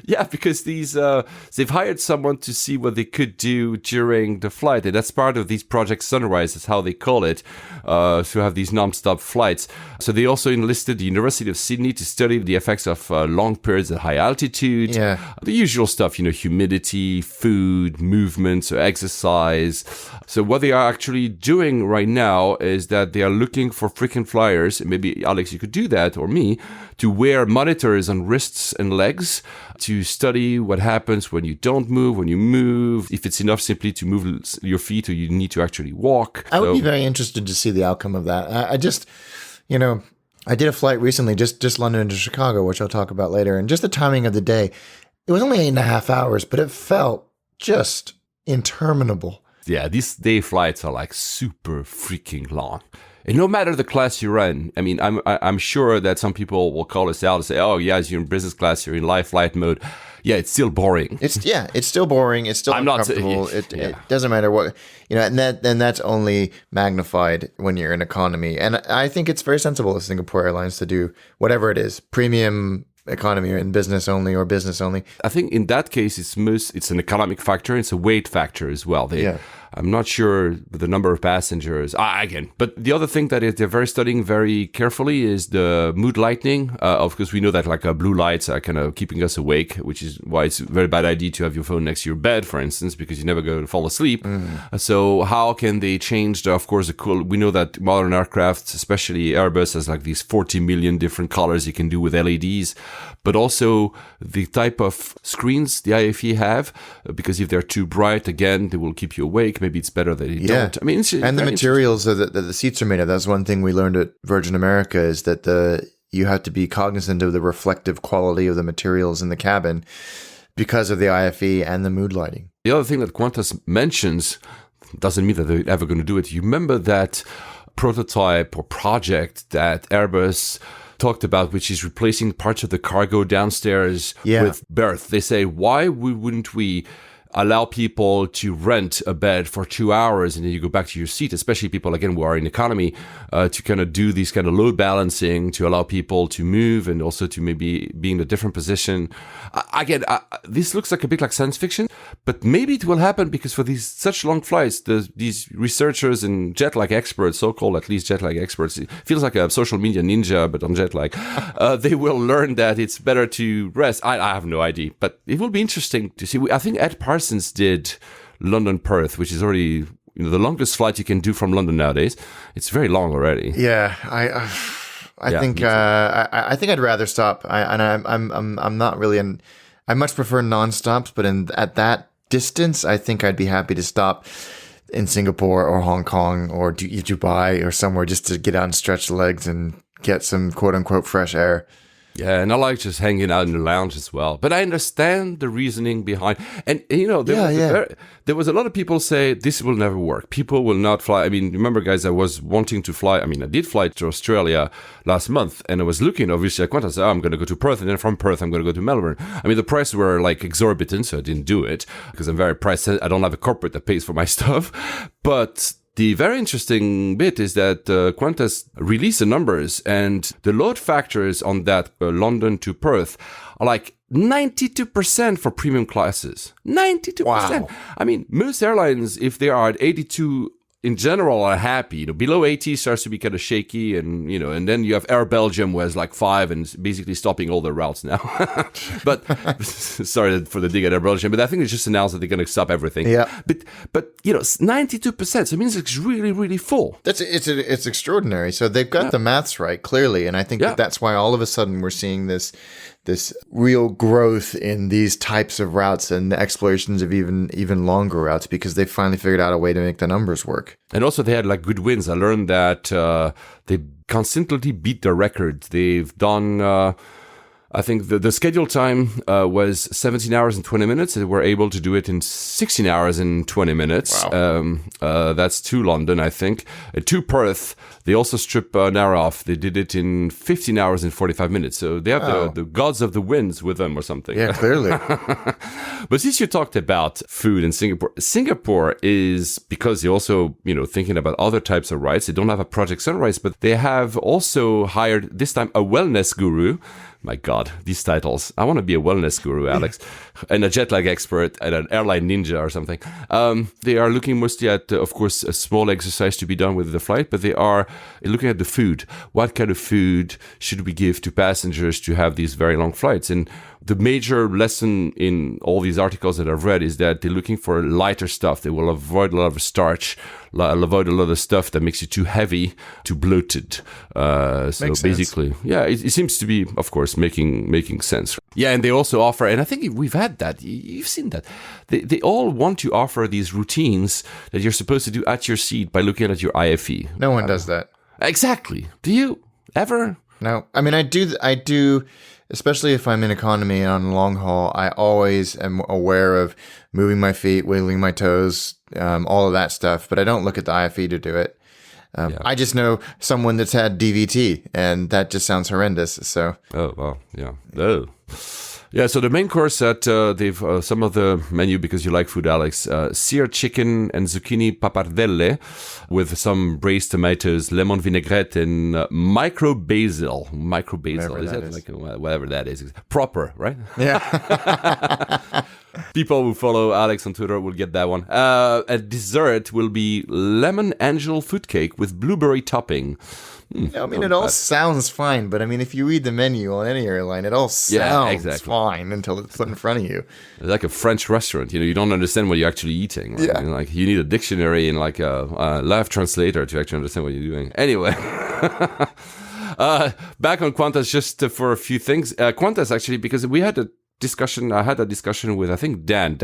Yeah, because they've hired someone to see what they could do during the flight, and that's part of these Project Sunrise, is how they call it, to have these non-stop flights. So they also enlisted the University of Sydney to study the effects of long periods at high altitude. Yeah. The usual stuff, humidity, food, movement, so exercise. So what they are actually doing right now is that they are looking for frequent flyers, and maybe Alex, you could do that, or me, to wear monitors on wrists and legs to study what happens when you don't move, when you move, if it's enough simply to move your feet or you need to actually walk. I would be very interested to see the outcome of that. I just, I did a flight recently, just London to Chicago, which I'll talk about later. And just the timing of the day, it was only 8.5 hours, but it felt just interminable. Yeah, these day flights are like super freaking long. And no matter the class you run, I mean, I'm sure that some people will call us out and say, "Oh, yes, you're in business class, you're in live flight mode." Yeah, it's still boring. It's still boring. It's still uncomfortable. It doesn't matter what and that's only magnified when you're in economy. And I think it's very sensible of Singapore Airlines to do whatever it is, premium economy or in business only or business only. I think in that case, it's an economic factor. It's a weight factor as well. I'm not sure the number of passengers. Again, but the other thing that they're very studying very carefully is the mood lighting. Of course, we know that blue lights are kind of keeping us awake, which is why it's a very bad idea to have your phone next to your bed, for instance, because you never go to fall asleep. So how can they change we know that modern aircraft, especially Airbus, has these 40 million different colors you can do with LEDs, but also the type of screens the IFE have, because if they're too bright, again, they will keep you awake. Maybe it's better that you don't. I mean, and the materials that the seats are made of. That's one thing we learned at Virgin America, is that you have to be cognizant of the reflective quality of the materials in the cabin because of the IFE and the mood lighting. The other thing that Qantas mentions doesn't mean that they're ever going to do it. You remember that prototype or project that Airbus talked about, which is replacing parts of the cargo downstairs with berth. They say, why wouldn't we allow people to rent a bed for 2 hours and then you go back to your seat, especially people, again, who are in economy, to kind of do these kind of load balancing, to allow people to move and also to maybe be in a different position. Again, this looks like a bit like science fiction, but maybe it will happen because for these such long flights, these researchers and jet lag experts, so-called at least jet lag experts, it feels like a social media ninja, but on jet lag, they will learn that it's better to rest. I have no idea, but it will be interesting to see. I think Ed Parsons did London-Perth, which is already the longest flight you can do from London nowadays. It's very long already. Yeah, I think I'd rather stop. I'm not really I much prefer non-stops, but at that distance, I think I'd be happy to stop in Singapore or Hong Kong or Dubai or somewhere just to get out and stretch the legs and get some quote unquote fresh air. Yeah, and I like just hanging out in the lounge as well. But I understand the reasoning behind. And, there was a lot of people say this will never work. People will not fly. I mean, remember, guys, I was wanting to fly. I mean, I did fly to Australia last month, and I was looking, obviously, at Qantas. I'm going to go to Perth, and then from Perth, I'm going to go to Melbourne. I mean, the prices were like exorbitant, so I didn't do it because I'm very price sensitive. I don't have a corporate that pays for my stuff. But the very interesting bit is that Qantas released the numbers, and the load factors on that London to Perth are like 92% for premium classes. 92%. Wow. I mean, most airlines, if they are at 82 in general, are happy. Below 80 starts to be kind of shaky, and and then you have Air Belgium, who has like 5 and is basically stopping all their routes now. But sorry for the dig at Air Belgium, but I think they just announced that they're going to stop everything. Yeah. But 92%, so it means it's really, really full. It's extraordinary. So they've got the maths right, clearly, and I think that's why all of a sudden we're seeing this real growth in these types of routes and the explorations of even longer routes, because they finally figured out a way to make the numbers work. And also they had like good wins. I learned that they constantly beat their records. They've done I think the schedule time was 17 hours and 20 minutes. They were able to do it in 16 hours and 20 minutes. Wow. That's to London, I think. To Perth, they also strip an hour off. They did it in 15 hours and 45 minutes. So they have the gods of the winds with them or something. Yeah, clearly. But since you talked about food in Singapore is, because they're also, thinking about other types of rides. They don't have a Project Sunrise, but they have also hired, this time, a wellness guru. My God, these titles. I want to be a wellness guru, Alex, and a jet lag expert and an airline ninja or something. They are looking mostly at, of course, a small exercise to be done with the flight, but they are looking at the food. What kind of food should we give to passengers to have these very long flights? And the major lesson in all these articles that I've read is that they're looking for lighter stuff. They will avoid a lot of starch, avoid a lot of stuff that makes you too heavy, too bloated. So Makes basically, sense. it seems to be, of course, making sense. Yeah, and they also offer, and I think we've had that. You've seen that. They all want to offer these routines that you're supposed to do at your seat by looking at your IFE. No one does that. Exactly. Do you ever? No. I mean, I do. Especially if I'm in economy and on long haul, I always am aware of moving my feet, wiggling my toes, all of that stuff. But I don't look at the IFE to do it. I just know someone that's had DVT, and that just sounds horrendous. So. Oh, well, yeah. Oh. Yeah, so the main course that they've, some of the menu, because you like food, Alex, seared chicken and zucchini pappardelle with some braised tomatoes, lemon vinaigrette, and micro basil. Micro basil, is that like whatever that is? Proper, right? Yeah. People who follow Alex on Twitter will get that one. A dessert will be lemon angel fruit cake with blueberry topping. I mean, it all sounds fine, but I mean, if you read the menu on any airline, it all sounds fine until it's put in front of you. It's like a French restaurant, you don't understand what you're actually eating. Right? Yeah. Like you need a dictionary and like a live translator to actually understand what you're doing. Anyway. Back on Qantas, just for a few things. Qantas, actually, because I had a discussion with, I think, Dan,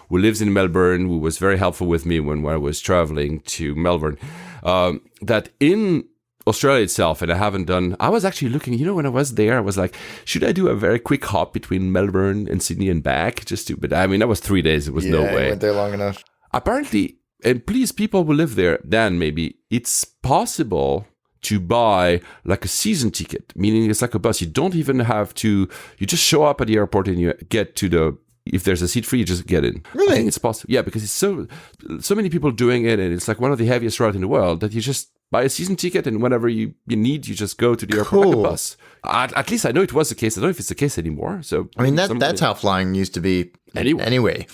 who lives in Melbourne, who was very helpful with me when I was traveling to Melbourne, that in Australia itself, and I was actually looking, when I was there, I was like, should I do a very quick hop between Melbourne and Sydney and back? But I mean, that was 3 days. It was no way. I went there long enough. Apparently, and please, people who live there, Dan, maybe, it's possible to buy like a season ticket, meaning it's like a bus. You don't even have to, you just show up at the airport and you get to if there's a seat free, you just get in. Really? I think it's possible. Yeah, because it's so many people doing it, and it's like one of the heaviest routes in the world, that you just buy a season ticket, and whenever you need, you just go to the airport like a bus. At least I know it was the case. I don't know if it's the case anymore. So I mean, that's how flying used to be anyway.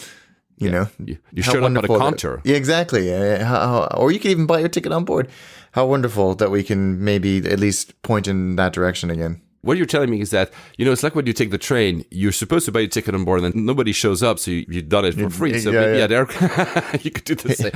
You know, you showed up at a counter. Yeah, exactly. Or you could even buy your ticket on board. How wonderful that we can maybe at least point in that direction again. what you're telling me is that, it's like when you take the train, you're supposed to buy a ticket on board and then nobody shows up, so you've done it for free. So you could do the same.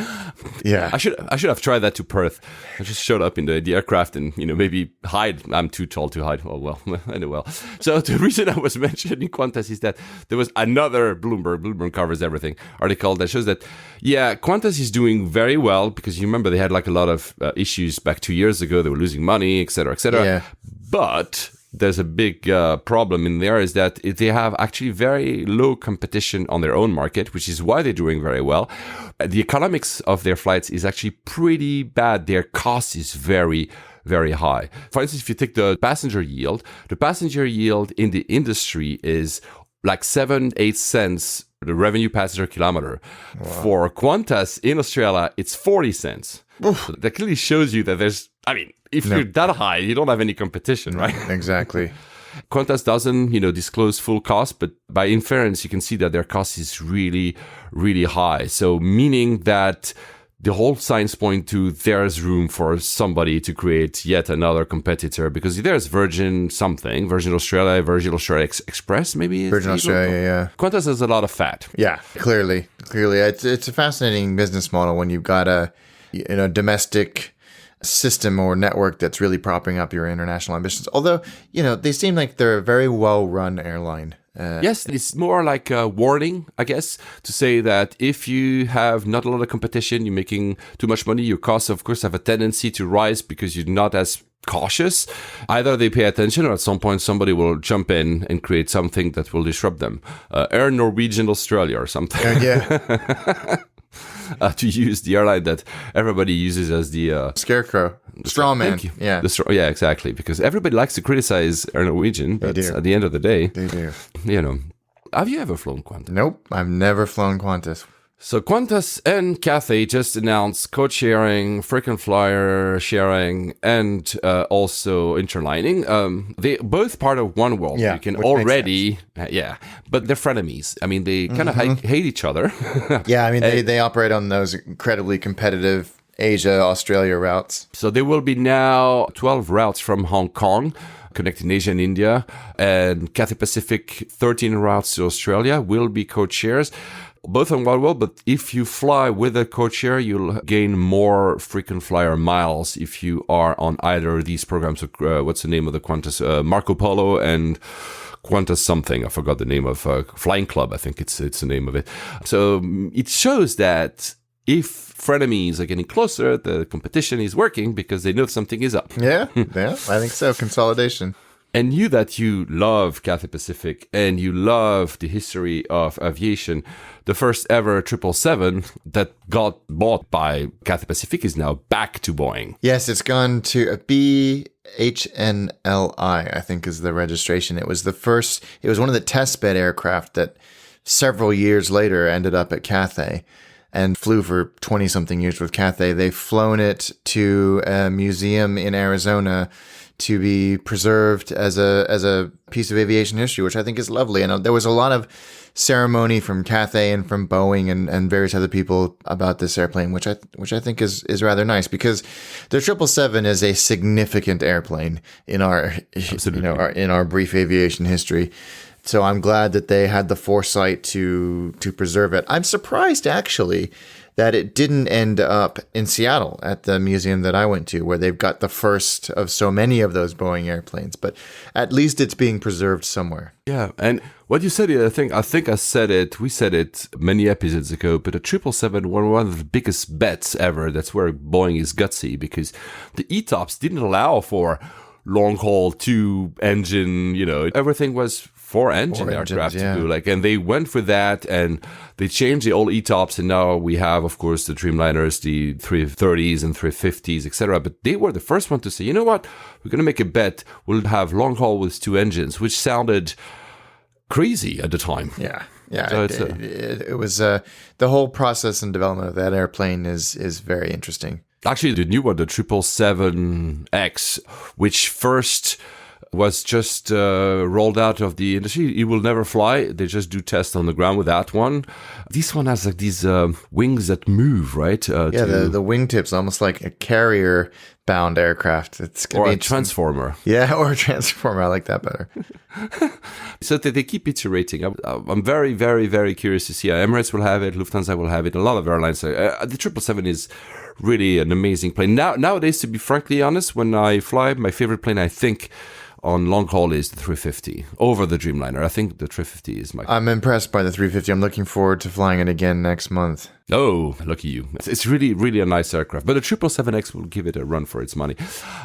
Yeah. I should have tried that to Perth. I just showed up in the aircraft and, maybe hide. I'm too tall to hide. Oh, well, anyway. So the reason I was mentioning Qantas is that there was another Bloomberg covers everything article that shows that, Qantas is doing very well because you remember they had like a lot of issues back 2 years ago. They were losing money, et cetera, et cetera. Yeah. But there's a big problem in there is that they have actually very low competition on their own market, which is why they're doing very well. The economics of their flights is actually pretty bad. Their cost is very, very high. For instance, if you take the passenger yield in the industry is like 7-8 cents the revenue passenger kilometer. Wow. For Qantas in Australia, it's 40 cents. So that clearly shows you that if you're that high, you don't have any competition, right? Exactly. Qantas doesn't, disclose full cost, but by inference, you can see that their cost is really, really high. So meaning that the whole signs point to there's room for somebody to create yet another competitor because there's Virgin Australia Express, maybe? Virgin Australia, yeah. Qantas has a lot of fat. Yeah, clearly. It's a fascinating business model when you've got a domestic system or network that's really propping up your international ambitions. Although, they seem like they're a very well-run airline. Yes, it's more like a warning, I guess, to say that if you have not a lot of competition, you're making too much money, your costs, of course, have a tendency to rise because you're not as cautious. Either they pay attention or at some point somebody will jump in and create something that will disrupt them. Air Norwegian Australia or something. Yeah. To use the airline that everybody uses as the scarecrow, straw man. Thank you. Yeah, yeah, exactly. Because everybody likes to criticize Air Norwegian, but at the end of the day, they do. Have you ever flown Qantas? Nope, I've never flown Qantas. So Qantas and Cathay just announced code sharing, frequent flyer sharing, and also interlining. They both part of One World. Yeah, you can already, but they're frenemies. I mean, they kind of hate each other. Yeah, I mean, they operate on those incredibly competitive Asia, Australia routes. So there will be now 12 routes from Hong Kong connecting Asia and India, and Cathay Pacific 13 routes to Australia will be code shares. Both on One World, but if you fly with a code share, you'll gain more frequent flyer miles if you are on either of these programs. What's the name of the Qantas? Marco Polo and Qantas something. I forgot the name of Flying Club. I think it's the name of it. So it shows that if frenemies are getting closer, the competition is working because they know something is up. Yeah, I think so. Consolidation. And you that you love Cathay Pacific and you love the history of aviation, the first ever 777 that got bought by Cathay Pacific is now back to Boeing. Yes, it's gone to a BHNLI, I think is the registration. It was one of the test bed aircraft that several years later ended up at Cathay and flew for 20-something years with Cathay. They've flown it to a museum in Arizona to be preserved as a piece of aviation history, which I think is lovely. And there was a lot of ceremony from Cathay and from Boeing and various other people about this airplane, which I think is rather nice because the 777 is a significant airplane in our in our brief aviation history. So I'm glad that they had the foresight to preserve it. I'm surprised actually that it didn't end up in Seattle at the museum that I went to, where they've got the first of so many of those Boeing airplanes. But at least it's being preserved somewhere. Yeah, and what you said, I think I said it, we said it many episodes ago, but the 777 were one of the biggest bets ever. That's where Boeing is gutsy, because the ETOPS didn't allow for long-haul two-engine, everything was four-engine aircraft to do, and they went for that, and they changed the old ETOPS, and now we have, of course, the Dreamliners, the 330s and 350s, etc. But they were the first one to say, you know what, we're going to make a bet, we'll have long-haul with two engines, which sounded crazy at the time. Yeah. So it was the whole process and development of that airplane is very interesting. Actually, the new one, the 777X, which first was just rolled out of the industry. It will never fly. They just do tests on the ground with that one. This one has like these wings that move, right? The wingtips, almost like a carrier-bound aircraft. It's gonna or be a transformer. Yeah, or a transformer. I like that better. So they keep iterating. I'm very, very, very curious to see. Emirates will have it. Lufthansa will have it. A lot of airlines. The 777 is really an amazing plane. Nowadays, to be frankly honest, when I fly, my favorite plane, I think, on long haul is the 350 over the Dreamliner. I think the 350 is I'm impressed by the 350. I'm looking forward to flying it again next month. Oh, lucky you. It's really, really a nice aircraft. But the 777X will give it a run for its money.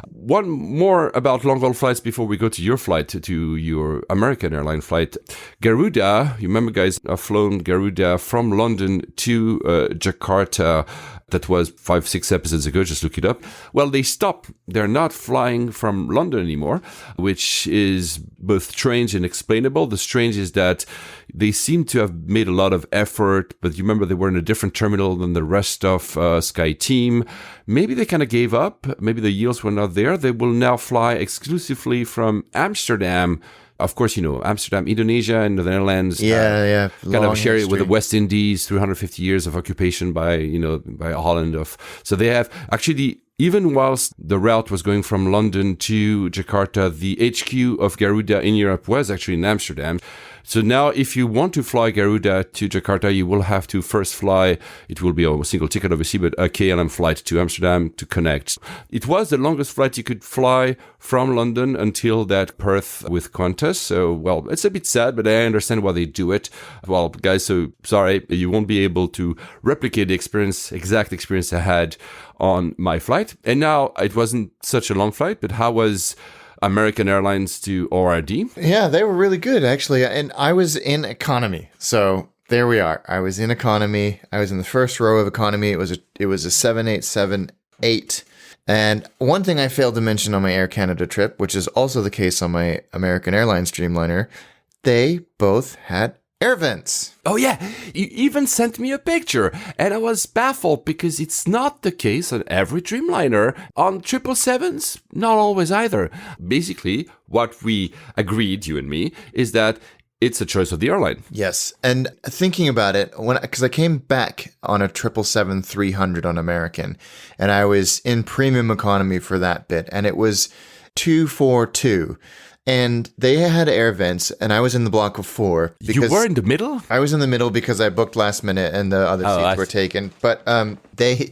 One more about long-haul flights before we go to your flight, to your American airline flight. Garuda, you remember guys, I've flown Garuda from London to Jakarta. That was 5-6 episodes ago. Just look it up. Well, they stopped. They're not flying from London anymore, which is both strange and explainable. The strange is that they seem to have made a lot of effort, but you remember they were in a different terminal than the rest of Sky Team. Maybe they kind of gave up. Maybe the yields were not there. They will now fly exclusively from Amsterdam. Of course, Amsterdam, Indonesia, and the Netherlands. Yeah. Kind of share it with the West Indies, 350 years of occupation by Holland. So they have actually, even whilst the route was going from London to Jakarta, the HQ of Garuda in Europe was actually in Amsterdam. So now if you want to fly Garuda to Jakarta, you will have to first fly, it will be a single ticket obviously, but a KLM flight to Amsterdam to connect. It was the longest flight you could fly from London until that Perth with Qantas. So, well, it's a bit sad, but I understand why they do it. Well, guys, so sorry, you won't be able to replicate the exact experience I had on my flight. And now it wasn't such a long flight, but how was American Airlines to ORD? Yeah, they were really good, actually. And I was in economy. So there we are. I was in economy. I was in the first row of economy. It was a 787-8. And one thing I failed to mention on my Air Canada trip, which is also the case on my American Airlines Dreamliner, they both had air vents. Oh yeah, you even sent me a picture, and I was baffled because it's not the case on every Dreamliner. On 777s, not always either. Basically, what we agreed, you and me, is that it's a choice of the airline. Yes, and thinking about it, because I came back on a 777-300 on American, and I was in premium economy for that bit, and it was 242. And they had air vents, and I was in the block of 4. You were in the middle? I was in the middle because I booked last minute and the other seats were taken. But they,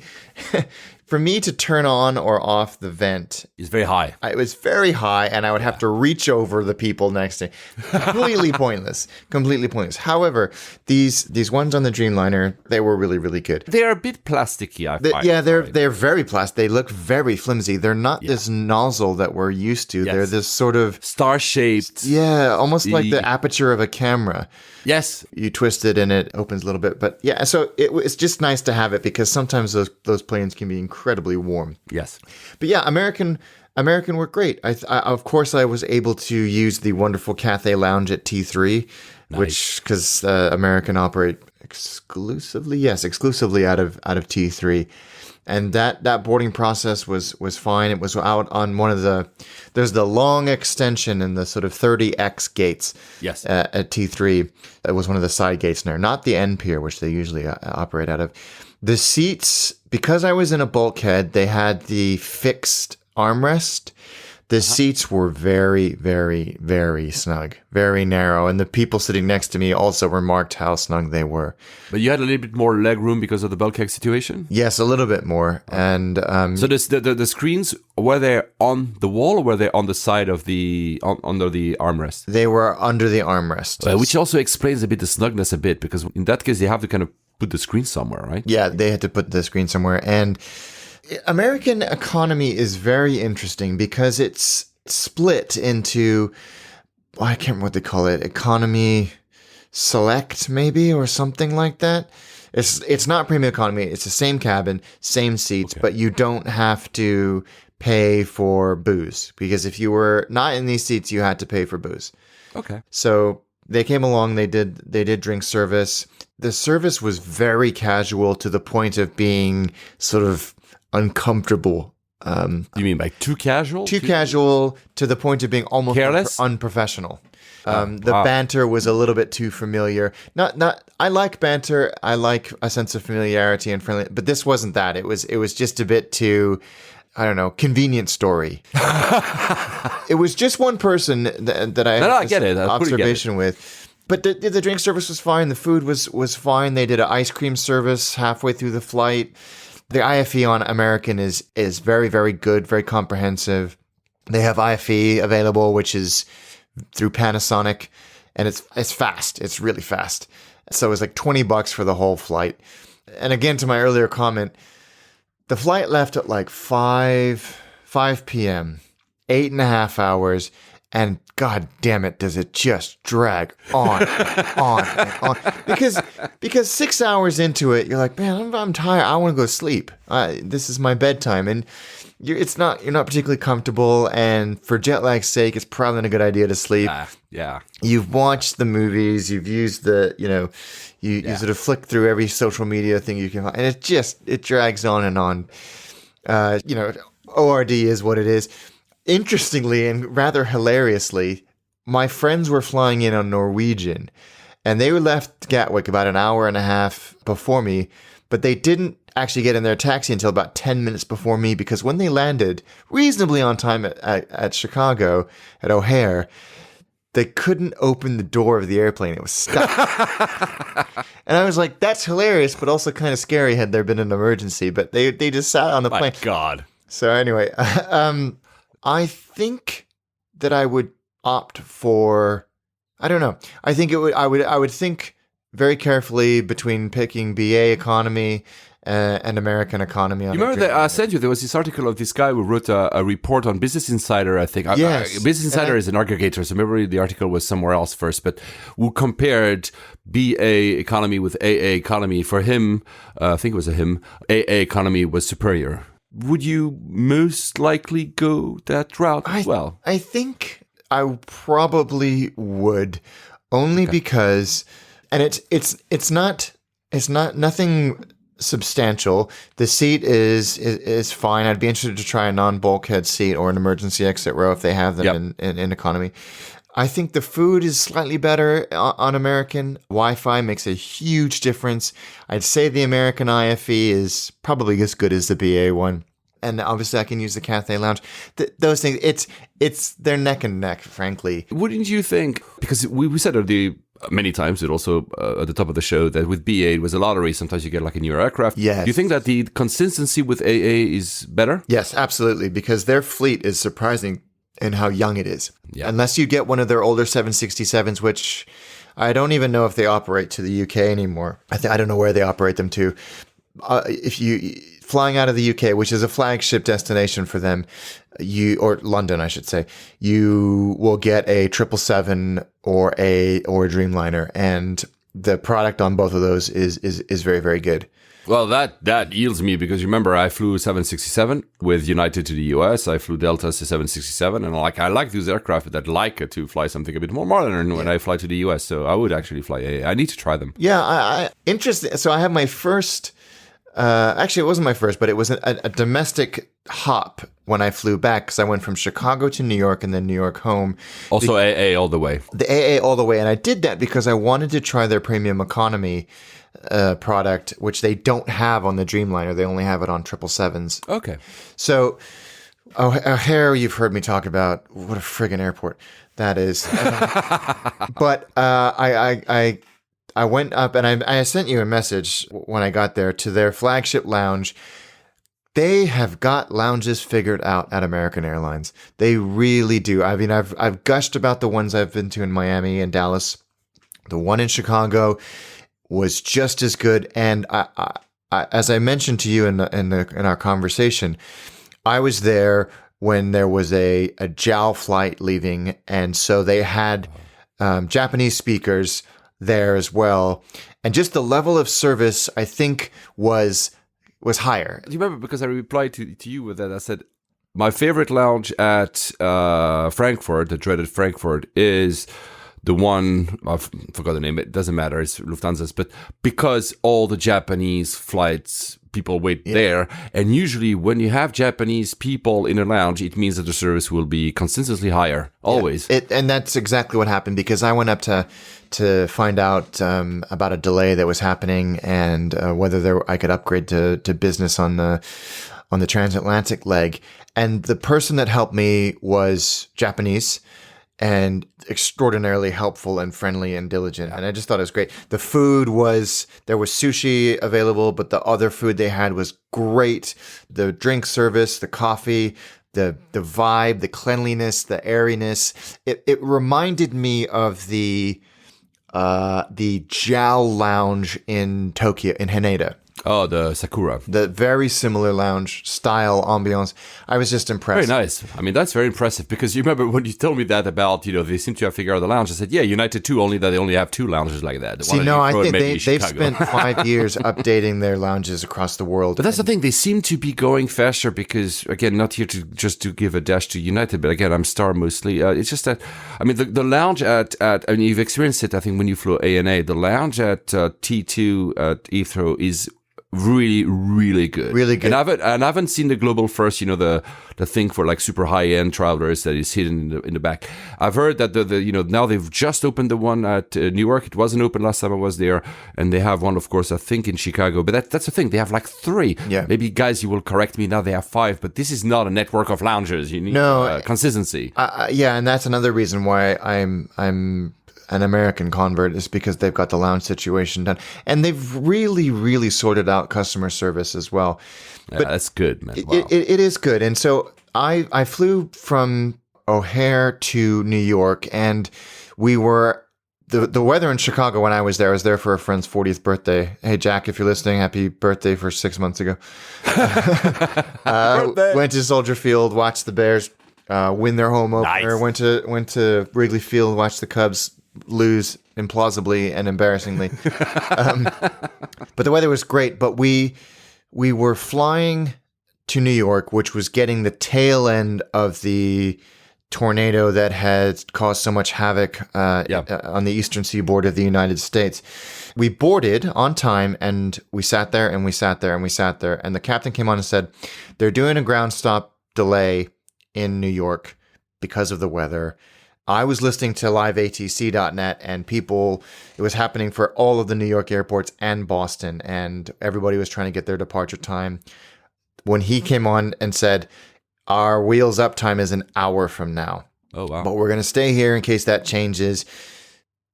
for me to turn on or off the vent, it's very high. It was very high, and I would have to reach over the people next to me. Completely pointless. Completely pointless. However, these ones on the Dreamliner, they were really, really good. They're a bit plasticky, I find. They're very plastic. They look very flimsy. They're not this nozzle that we're used to. Yes. They're this sort of star-shaped. Yeah, almost like the aperture of a camera. Yes. You twist it and it opens a little bit. But yeah, so it's just nice to have it because sometimes those planes can be incredibly warm. Yes. But yeah, American worked great. I of course I was able to use the wonderful Cathay Lounge at T3, which because American operate exclusively out of T3. And that boarding process was fine. It was out on one of there's the long extension in the sort of 30X gates. Yes. At T3. It was one of the side gates there, not the end pier, which they usually operate out of. The seats, because I was in a bulkhead, they had the fixed armrest. The seats were very, very, very snug, very narrow. And the people sitting next to me also remarked how snug they were. But you had a little bit more leg room because of the bulkhead situation? Yes, a little bit more. And so the screens, were they on the wall or were they on the side of under the armrest? They were under the armrest. Which also explains a bit the snugness a bit, because in that case, they have to kind of put the screen somewhere, right? Yeah, they had to put the screen somewhere. And American economy is very interesting because it's split into, I can't remember what they call it, economy select maybe, or something like that. It's not premium economy. It's the same cabin, same seats, but you don't have to pay for booze, because if you were not in these seats, you had to pay for booze. Okay. So they came along. They did drink service. The service was very casual to the point of being sort of uncomfortable You mean like too casual? Too casual to the point of being almost Careless? unprofessional. The banter was a little bit too familiar. I like banter. I like a sense of familiarity and friendly, but this wasn't that. It was just a bit too, I don't know, convenient story. It was just one person that I had I get it. I observation with. But the drink service was fine. The food was fine. They did an ice cream service halfway through the flight. The IFE on American is very, very good, very comprehensive. They have IFE available, which is through Panasonic, and it's fast. It's really fast. So it was like $20 for the whole flight. And again, to my earlier comment, the flight left at like 5 p.m., 8.5 hours, and god damn it, does it just drag on and on and on. Because 6 hours into it, you're like, man, I'm tired. I want to go to sleep. This is my bedtime. And you're not particularly comfortable. And for jet lag's sake, it's probably not a good idea to sleep. Yeah. You've watched the movies. You've used you sort of flick through every social media thing you can find. And it drags on and on. ORD is what it is. Interestingly and rather hilariously, my friends were flying in on Norwegian, and they left Gatwick about an hour and a half before me, but they didn't actually get in their taxi until about 10 minutes before me, because when they landed reasonably on time at Chicago, at O'Hare, they couldn't open the door of the airplane. It was stuck. And I was like, that's hilarious, but also kind of scary had there been an emergency. But they just sat on the plane. My God. So anyway, I think that I would opt for, I don't know. I think I would think very carefully between picking BA economy and American economy. You remember that I sent you, there was this article of this guy who wrote a report on Business Insider, I think. Yes. Business Insider is an aggregator, so maybe the article was somewhere else first, but who compared BA economy with AA economy. For him, I think it was AA economy was superior. Would you most likely go that route as well? I think I probably would, only because, and it's not nothing substantial. The seat is fine. I'd be interested to try a non-bulkhead seat or an emergency exit row if they have them in economy. I think the food is slightly better on American. Wi-Fi makes a huge difference. I'd say the American IFE is probably as good as the BA one. And obviously I can use the Cathay Lounge. Those things, they're neck and neck, frankly. Wouldn't you think, because we said many times, it also at the top of the show, that with BA it was a lottery. Sometimes you get like a newer aircraft. Yes. Do you think that the consistency with AA is better? Yes, absolutely, because their fleet is surprising in how young it is. Yeah. Unless you get one of their older 767s, which I don't even know if they operate to the UK anymore. I don't know where they operate them to. If you flying out of the UK, which is a flagship destination for them, or London, I should say, you will get a 777 or a Dreamliner, and the product on both of those is very, very good. Well, that yields me, because remember, I flew 767 with United to the US. I flew Delta 767, and I like these aircraft that like to fly something a bit more modern when I fly to the US. So I would actually fly AA. I need to try them. Yeah, interesting. So I have my first. Actually, it wasn't my first, but it was a domestic hop when I flew back, because I went from Chicago to New York and then New York home. Also AA all the way. The AA all the way. And I did that because I wanted to try their premium economy product, which they don't have on the Dreamliner. They only have it on 777s. Okay. So O'Hare, you've heard me talk about. What a friggin' airport that is. But I went up, and I sent you a message when I got there to their flagship lounge. They have got lounges figured out at American Airlines. They really do. I mean, I've gushed about the ones I've been to in Miami and Dallas. The one in Chicago was just as good. And I as I mentioned to you in our conversation, I was there when there was a JAL flight leaving, and so they had Japanese speakers there as well, and just the level of service, I think, was higher. Do you remember, because I replied to you with that, I said my favorite lounge at Frankfurt, the dreaded Frankfurt, is the one, I forgot the name, it doesn't matter, it's Lufthansa's, but because all the Japanese flights people wait there. And usually when you have Japanese people in a lounge, it means that the service will be consistently higher, always. Yeah. And that's exactly what happened, because I went up to find out about a delay that was happening and whether I could upgrade to business on the transatlantic leg. And the person that helped me was Japanese and extraordinarily helpful and friendly and diligent. And I just thought it was great. The food there was sushi available, but the other food they had was great. The drink service, the coffee, the vibe, the cleanliness, the airiness. It reminded me of the Jiao Lounge in Tokyo, in Haneda. Oh, the Sakura. The very similar lounge style, ambiance. I was just impressed. Very nice. I mean, that's very impressive, because you remember when you told me that about, they seem to have figured out the lounge. I said, yeah, United too, only that they only have 2 lounges like that. See, no, I think they've spent 5 years updating their lounges across the world. But that's the thing. They seem to be going faster because, again, not here to give a dash to United, but again, I'm Star mostly. It's just that, I mean, the lounge I mean, you've experienced it, I think, when you flew ANA. The lounge at T2 at Heathrow is really, really good. Really good. And I haven't seen the global first, the thing for like super high end travelers that is hidden in the back. I've heard that the now they've just opened the one at Newark. It wasn't open last time I was there, and they have one, of course, I think in Chicago. But that's the thing. They have like 3. Yeah. Maybe guys, you will correct me. Now they have 5, but this is not a network of lounges. You need consistency. Yeah, and that's another reason why I'm an American convert, is because they've got the lounge situation done. And they've really, really sorted out customer service as well. But that's good, man. Wow. It is good. And so I flew from O'Hare to New York, and we were... The weather in Chicago when I was there for a friend's 40th birthday. Hey, Jack, if you're listening, happy birthday for 6 months ago. Went to Soldier Field, watched the Bears win their home opener. Nice. Went to Wrigley Field, watched the Cubs lose implausibly and embarrassingly. But the weather was great. But we were flying to New York, which was getting the tail end of the tornado that had caused so much havoc on the eastern seaboard of the United States. We boarded on time, and we sat there and we sat there and we sat there. And the captain came on and said, they're doing a ground stop delay in New York because of the weather. I was listening to liveatc.net, and it was happening for all of the New York airports and Boston, and everybody was trying to get their departure time. When he came on and said, our wheels up time is an hour from now. Oh, wow. But we're going to stay here in case that changes.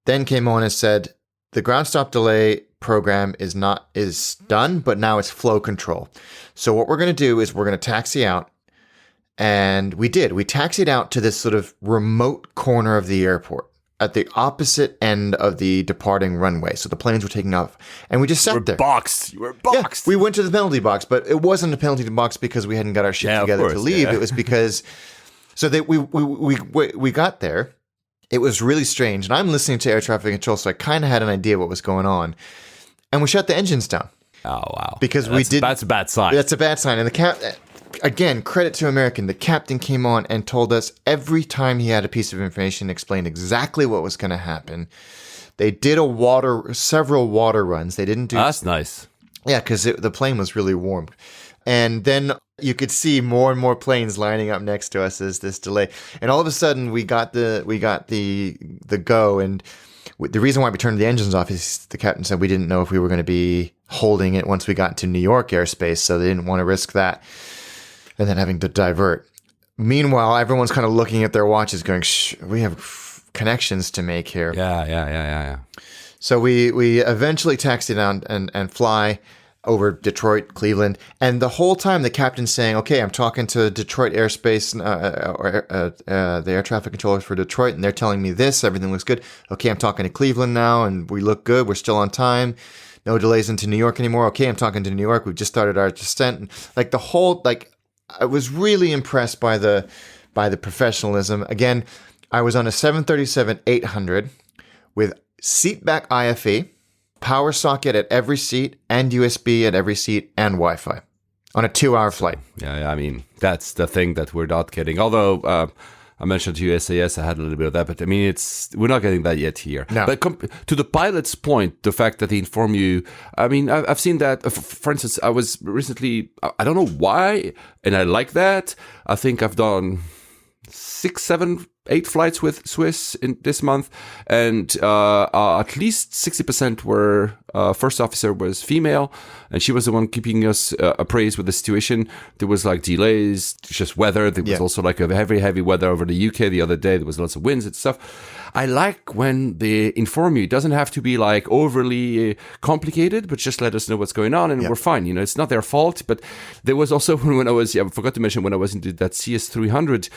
Then came on and said, the ground stop delay program is done, but now it's flow control. So what we're going to do is we're going to taxi out. And we did. We taxied out to this sort of remote corner of the airport at the opposite end of the departing runway. So the planes were taking off. And we just sat there. You were boxed. Yeah, we went to the penalty box, but it wasn't a penalty box because we hadn't got our shit together to leave. Yeah. It was because... So we got there. It was really strange. And I'm listening to air traffic control, so I kind of had an idea what was going on. And we shut the engines down. Oh, wow. Because that's a bad sign. That's a bad sign. And again, credit to American. The captain came on and told us every time he had a piece of information, explained exactly what was going to happen. They did several water runs. They didn't do... That's nice. Yeah, because the plane was really warm. And then you could see more and more planes lining up next to us as this delay. And all of a sudden, we got the go. And the reason why we turned the engines off is the captain said we didn't know if we were going to be holding it once we got to New York airspace, so they didn't want to risk that. And then having to divert. Meanwhile, everyone's kind of looking at their watches going, shh, we have connections to make here. Yeah. So we eventually taxied down and fly over Detroit, Cleveland. And the whole time the captain's saying, okay, I'm talking to Detroit airspace, the air traffic controllers for Detroit, and they're telling me this, everything looks good. Okay, I'm talking to Cleveland now, and we look good. We're still on time. No delays into New York anymore. Okay, I'm talking to New York. We've just started our descent. Like the whole, I was really impressed by the professionalism. Again, I was on a 737-800 with seatback IFE, power socket at every seat, and USB at every seat, and Wi-Fi on a 2-hour flight. Yeah, I mean, that's the thing that we're not getting. Although I mentioned to you SAS, I had a little bit of that, but I mean, we're not getting that yet here. No. But to the pilot's point, the fact that they inform you, I mean, I've seen that. For instance, I was recently, I don't know why, and I like that. I think I've done 6, 7, 8 flights with Swiss in this month, and at least 60% were first officer was female, and she was the one keeping us appraised with the situation. There was like delays, just weather. There was also like a heavy weather over the UK the other day. There was lots of winds and stuff. I like when they inform you. It doesn't have to be like overly complicated, but just let us know what's going on and we're fine. You know, it's not their fault. But there was also when I forgot to mention, when I was into that CS300,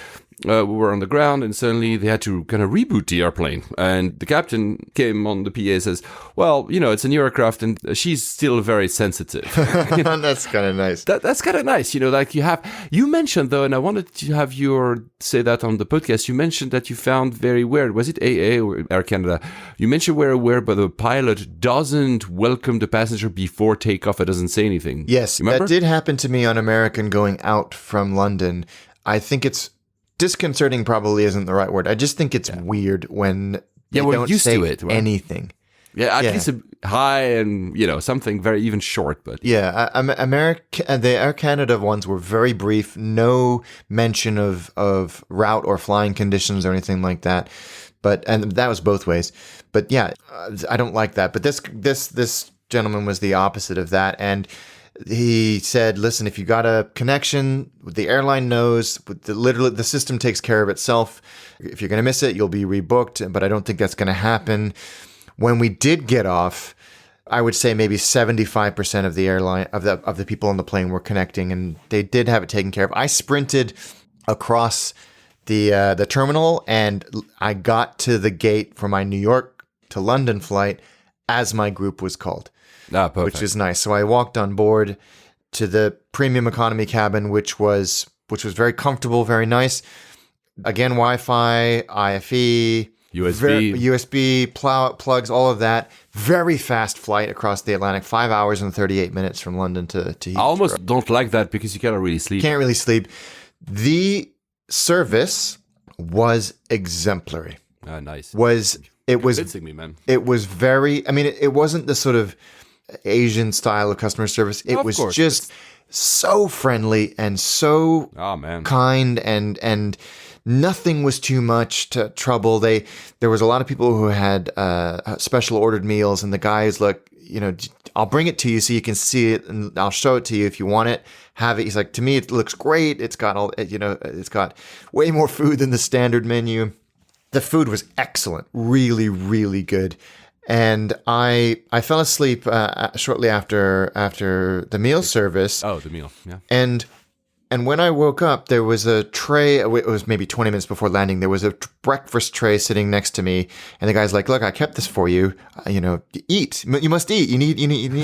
we were on the ground and suddenly they had to kind of reboot the airplane. And the captain came on the PA and says, well, you know, it's a new aircraft and she's still very sensitive. That's kind of nice. That's kind of nice. You know, like you mentioned though, and I wanted to have say that on the podcast. You mentioned that you found very weird. Was it AA or Air Canada? You mentioned where but the pilot doesn't welcome the passenger before takeoff. It doesn't say anything. Yes, that did happen to me on American going out from London. I think it's disconcerting. Probably isn't the right word. I just think it's weird when they don't used say to it, right? anything. Yeah, at least a high and, you know, something very even short. But yeah, the Air Canada ones were very brief. No mention of route or flying conditions or anything like that. And that was both ways. But yeah, I don't like that. But this gentleman was the opposite of that, and he said, "Listen, if you got a connection, the airline knows. The system takes care of itself. If you're going to miss it, you'll be rebooked. But I don't think that's going to happen." When we did get off, I would say maybe 75% of the airline of the people on the plane were connecting, and they did have it taken care of. I sprinted across the terminal, and I got to the gate for my New York to London flight as my group was called, which is nice. So I walked on board to the premium economy cabin, which was very comfortable, very nice. Again, Wi-Fi, IFE. USB plugs, all of that. Very fast flight across the Atlantic, 5 hours and 38 minutes from London to Heathrow. I almost don't like that because you cannot really sleep. Can't really sleep. The service was exemplary. Nice. It was convincing me, man. It was very. I mean, it wasn't the sort of Asian style of customer service. It was just so friendly and so kind and. Nothing was too much trouble. There was a lot of people who had special ordered meals, and the guys, look, you know, I'll bring it to you so you can see it, and I'll show it to you if you want it. Have it. He's like, to me, it looks great. It's got it's got way more food than the standard menu. The food was excellent, really, really good. And I fell asleep shortly after the meal service. Oh, the meal, yeah. And when I woke up, there was a tray. It was maybe 20 minutes before landing. There was a breakfast tray sitting next to me, and the guy's like, "Look, I kept this for you. Eat. You must eat. You need.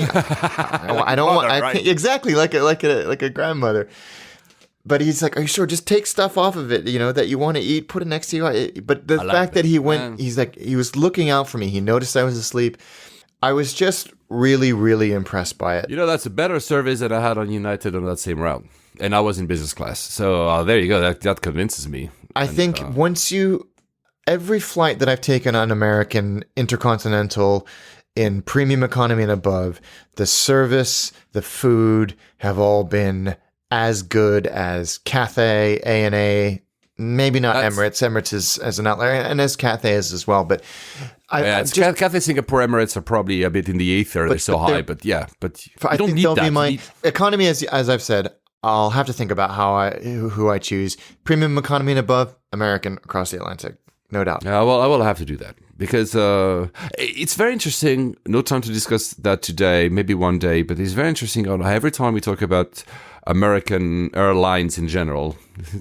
I don't want. I can't, exactly like a grandmother." But he's like, "Are you sure? Just take stuff off of it. You know that you want to eat. Put it next to you." But the fact that he went, he's like, he was looking out for me. He noticed I was asleep. I was just really, really impressed by it. You know, that's a better service that I had on United on that same route. And I was in business class. So there you go. That convinces me. I think every flight that I've taken on American Intercontinental in premium economy and above, the service, the food have all been as good as Cathay, ANA, maybe not Emirates. Emirates is as an outlier, and as Cathay is as well. But Cathay, Singapore, Emirates are probably a bit in the ether. They're so high, but I don't think need they'll that. be my economy, as I've said. I'll have to think about who I choose. Premium economy and above, American across the Atlantic, no doubt. Yeah, well, I will have to do that because it's very interesting. No time to discuss that today, maybe one day, but it's very interesting. Every time we talk about American airlines in general,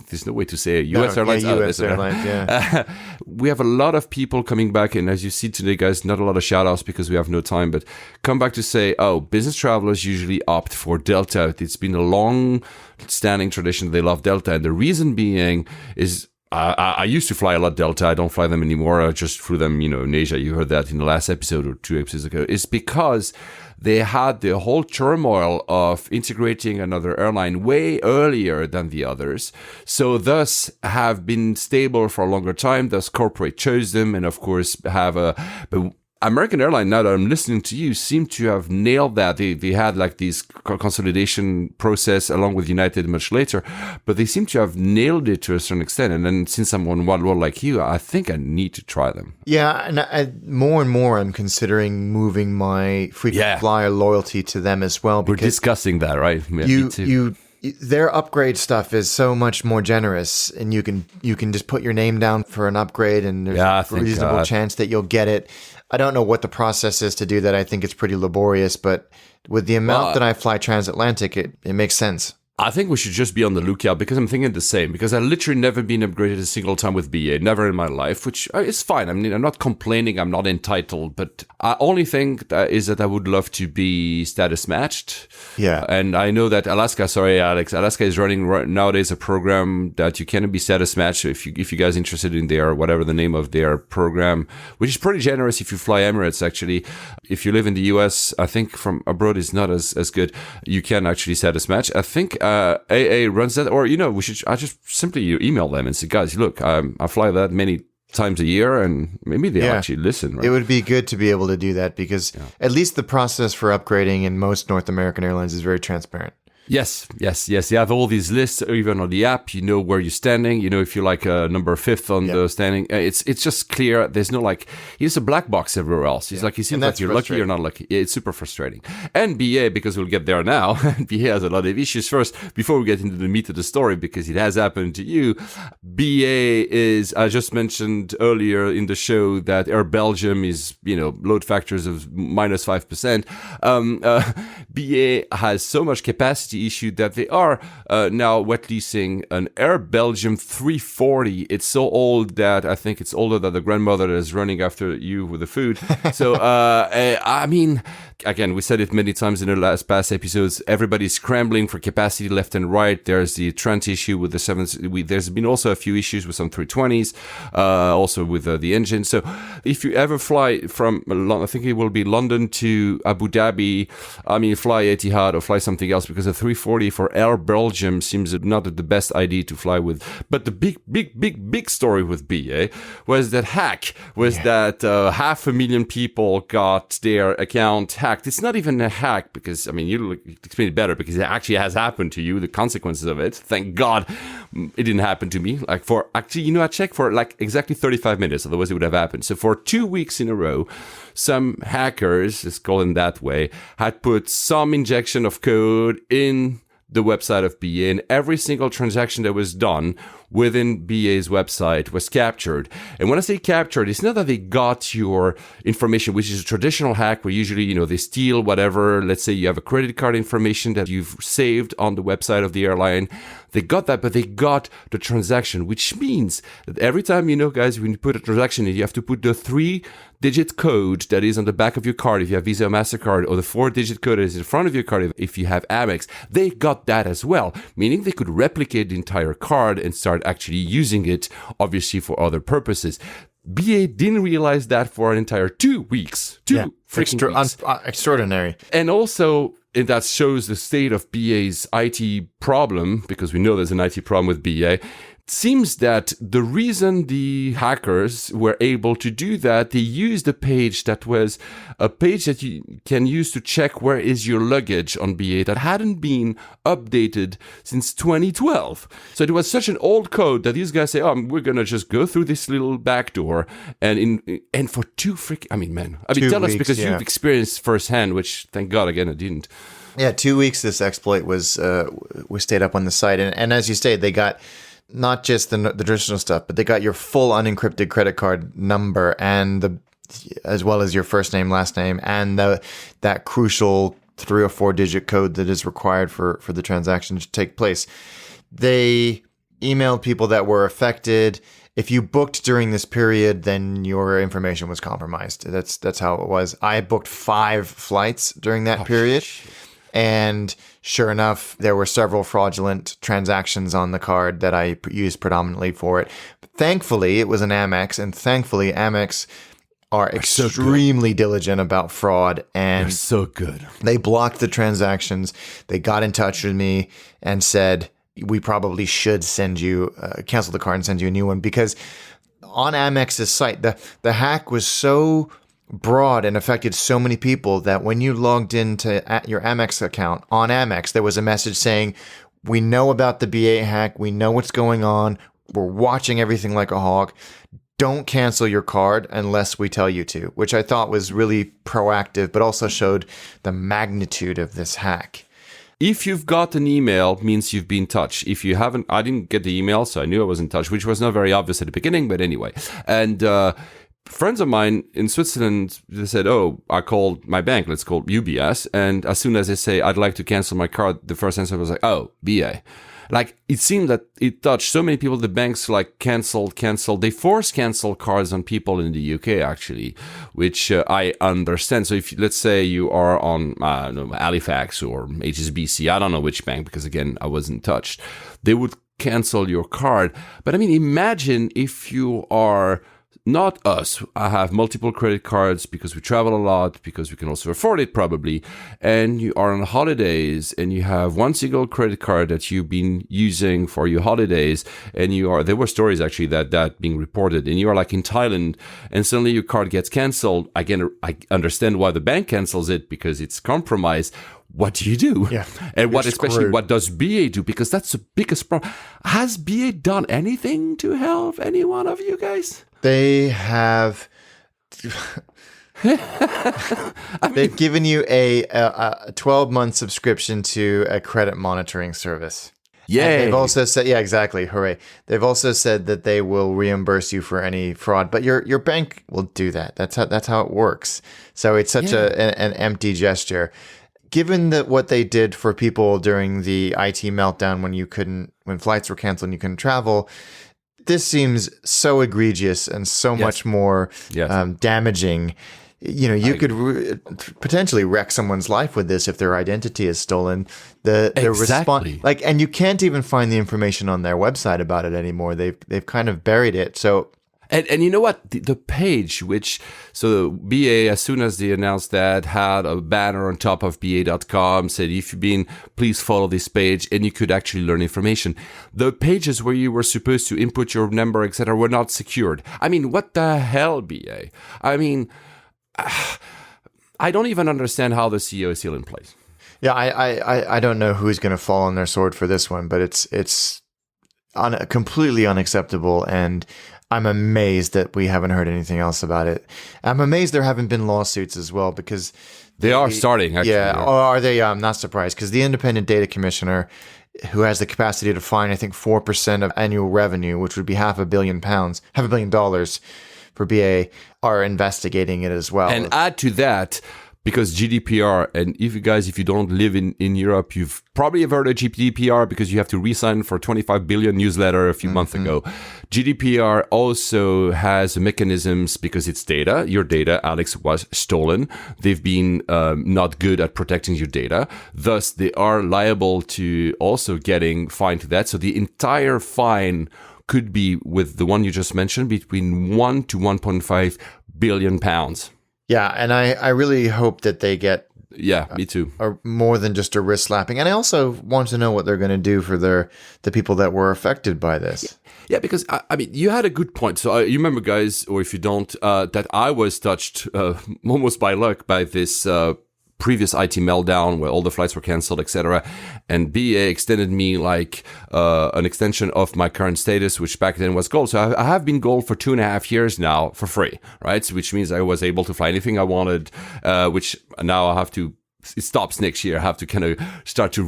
there's no way to say it. U.S. airlines. U.S. airlines, yeah. We have a lot of people coming back, and as you see today, guys, not a lot of shout-outs because we have no time, but come back to say, business travelers usually opt for Delta. It's been a long-standing tradition. They love Delta, and the reason being is I used to fly a lot Delta. I don't fly them anymore. I just flew them, in Asia. You heard that in the last episode or 2 episodes ago. It's because they had the whole turmoil of integrating another airline way earlier than the others. So thus have been stable for a longer time. Thus corporate chose them and of course have but American Airlines, now that I'm listening to you, seem to have nailed that. They had like this consolidation process along with United much later, but they seem to have nailed it to a certain extent. And then since I'm on one world like you, I think I need to try them. Yeah, and more and more I'm considering moving my frequent flyer loyalty to them as well. We're discussing that, right? Yeah, their upgrade stuff is so much more generous, and you can just put your name down for an upgrade, and there's a reasonable chance that you'll get it. I don't know what the process is to do that. I think it's pretty laborious, but with the amount that I fly transatlantic, it makes sense. I think we should just be on the lookout because I'm thinking the same. Because I literally never been upgraded a single time with BA, never in my life, which is fine. I mean, I'm not complaining, I'm not entitled, but I only think is that I would love to be status matched. Yeah. And I know that Alaska is running nowadays a program that you can be status matched. So if you guys are interested in their, whatever the name of their program, which is pretty generous if you fly Emirates, actually. If you live in the US, I think from abroad is not as good. You can actually status match. I think AA runs that, or I just simply email them and say, guys, look, I fly that many times a year, and maybe they'll actually listen. Right? It would be good to be able to do that because at least the process for upgrading in most North American airlines is very transparent. Yes. You have all these lists, even on the app. You know where you're standing. You know if you're like number 5th on the standing. It's just clear. There's no it's a black box everywhere else. It's like it seems like you're lucky or not lucky. It's super frustrating. And BA, because we'll get there now. BA has a lot of issues. First, before we get into the meat of the story, because it has happened to you, BA is, I just mentioned earlier in the show that Air Belgium is load factors of minus 5%. BA has so much capacity issue that they are now wet leasing an Air Belgium 340. It's so old that I think it's older than the grandmother that is running after you with the food. So, I mean, again, we said it many times in the past episodes, everybody's scrambling for capacity left and right. There's the Trent issue with the 7s. There's been also a few issues with some 320s, also with the engine. So if you ever fly from, I think it will be London to Abu Dhabi, fly Etihad or fly something else, because the 340 for Air Belgium seems not the best idea to fly with. But the big story with BA was that hack, that 500,000 people got their account hacked. It's not even a hack because, you explain it better because it actually has happened to you, the consequences of it. Thank God it didn't happen to me. I checked for exactly 35 minutes, otherwise it would have happened. So for 2 weeks in a row, some hackers, let's call them that way, had put some injection of code in the website of BA, and every single transaction that was done within BA's website was captured. And when I say captured, it's not that they got your information, which is a traditional hack where usually, they steal whatever. Let's say you have a credit card information that you've saved on the website of the airline. They got that, but they got the transaction, which means that every time, guys, when you put a transaction in, you have to put the 3-digit code that is on the back of your card if you have Visa or MasterCard, or the 4-digit code that is in front of your card if you have Amex. They got that as well, meaning they could replicate the entire card and start actually using it, obviously, for other purposes. BA didn't realize that for an entire 2 weeks. Weeks. Extraordinary. And also, and that shows the state of BA's IT problem, because we know there's an IT problem with BA. It seems that the reason the hackers were able to do that, they used a page that was a page that you can use to check where is your luggage on BA that hadn't been updated since 2012. So it was such an old code that these guys say, we're going to just go through this little back door and for tell us because you've experienced firsthand, which thank God, again, I didn't. Yeah, 2 weeks this exploit was stayed up on the site. And as you say, they got not just the traditional stuff, but they got your full unencrypted credit card number and as well as your first name, last name, and that crucial 3 or 4 digit code that is required for the transaction to take place. They emailed people that were affected. If you booked during this period, then your information was compromised. That's how it was. I booked 5 flights during that period. And sure enough, there were several fraudulent transactions on the card that I used predominantly for it. Thankfully, it was an Amex, and thankfully, Amex are extremely diligent about fraud, and They're so good. They blocked the transactions. They got in touch with me and said, we probably should send you, cancel the card and send you a new one, because on Amex's site, the hack was so broad and affected so many people that when you logged into your Amex account on Amex, there was a message saying, we know about the BA hack. We know what's going on. We're watching everything like a hawk. Don't cancel your card unless we tell you to, which I thought was really proactive, but also showed the magnitude of this hack. If you've got an email, means you've been touched. If you haven't, I didn't get the email, so I knew I was in touch, which was not very obvious at the beginning, but anyway. And friends of mine in Switzerland, they said, oh, I called my bank, let's call UBS. And as soon as they say, I'd like to cancel my card, the first answer was like, oh, BA. Like, it seemed that it touched so many people, the banks like canceled. They force cancel cards on people in the UK, actually, which I understand. So if, let's say you are on Halifax or HSBC, I don't know which bank, because again, I wasn't touched, they would cancel your card. But I mean, imagine if you are not us. I have multiple credit cards because we travel a lot, because we can also afford it probably. And you are on holidays and you have one single credit card that you've been using for your holidays. And there were stories actually that being reported, and you are like in Thailand and suddenly your card gets canceled. Again, I understand why the bank cancels it, because it's compromised. What do you do? Yeah, and what does BA do? Because that's the biggest problem. Has BA done anything to help any one of you guys? They have. They've given you a 12-month subscription to a credit monitoring service. Yeah. They've also said, yeah, exactly. Hooray. They've also said that they will reimburse you for any fraud, but your bank will do that. That's how it works. So it's such an empty gesture. Given that what they did for people during the IT meltdown when flights were canceled and you couldn't travel, this seems so egregious and so much more damaging. You know, you could potentially wreck someone's life with this if their identity is stolen. The response, and you can't even find the information on their website about it anymore. They've kind of buried it. So. And you know what? The page, so BA, as soon as they announced that, had a banner on top of BA.com, said, if you've been, please follow this page, and you could actually learn information. The pages where you were supposed to input your number, etc., were not secured. I mean, what the hell, BA? I mean, I don't even understand how the CEO is still in place. Yeah, I don't know who's going to fall on their sword for this one, but it's completely unacceptable, and I'm amazed that we haven't heard anything else about it. I'm amazed there haven't been lawsuits as well, because they are starting, actually. Yeah, or are they? I'm not surprised, because the independent data commissioner, who has the capacity to fine, I think, 4% of annual revenue, which would be $500 million for BA, are investigating it as well. And add to that, because GDPR, and if you don't live in Europe, you've probably heard of GDPR because you have to re-sign for 25 billion newsletter a few months ago. GDPR also has mechanisms, because it's data. Your data, Alex, was stolen. They've been not good at protecting your data. Thus, they are liable to also getting fined to that. So the entire fine could be, with the one you just mentioned, between 1 to 1.5 billion pounds. Yeah, and I really hope that they get me too. More than just a wrist slapping. And I also want to know what they're going to do for the people that were affected by this. Yeah, because, I mean, you had a good point. So you remember, guys, or if you don't, that I was touched almost by luck by this previous IT meltdown where all the flights were canceled, etc. And BA extended me like an extension of my current status, which back then was gold. So I have been gold for 2.5 years now for free, right? So which means I was able to fly anything I wanted, which now I have to. It stops next year. I have to kind of start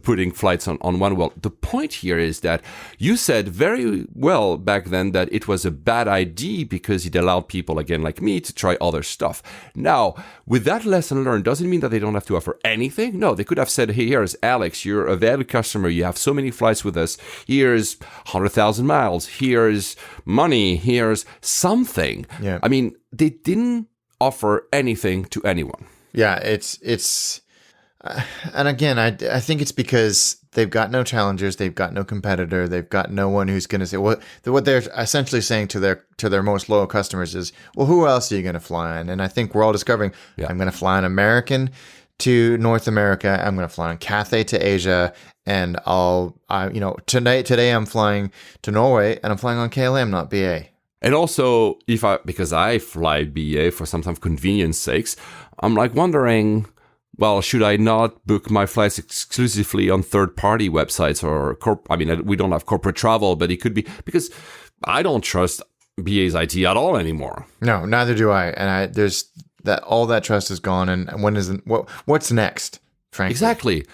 putting flights on one. Well, the point here is that you said very well back then that it was a bad idea because it allowed people, again, like me, to try other stuff. Now, with that lesson learned, doesn't mean that they don't have to offer anything. No, they could have said, hey, here's Alex, you're a valued customer. You have so many flights with us. Here's 100,000 miles. Here's money. Here's something. Yeah. I mean, they didn't offer anything to anyone. Yeah, it's And again, I think it's because they've got no challengers, they've got no competitor, they've got no one who's going to say what they're essentially saying to their most loyal customers is, well, who else are you going to fly on? And I think we're all discovering, I'm going to fly on American to North America, I'm going to fly on Cathay to Asia, and today I'm flying to Norway and I'm flying on KLM, not BA. And also, because I fly BA for sometimes convenience sakes, I'm like wondering, well, should I not book my flights exclusively on third-party websites or we don't have corporate travel, but it could be because I don't trust BA's IT at all anymore. No, neither do I. And there's that all that trust is gone. And what's next? Frankly, exactly.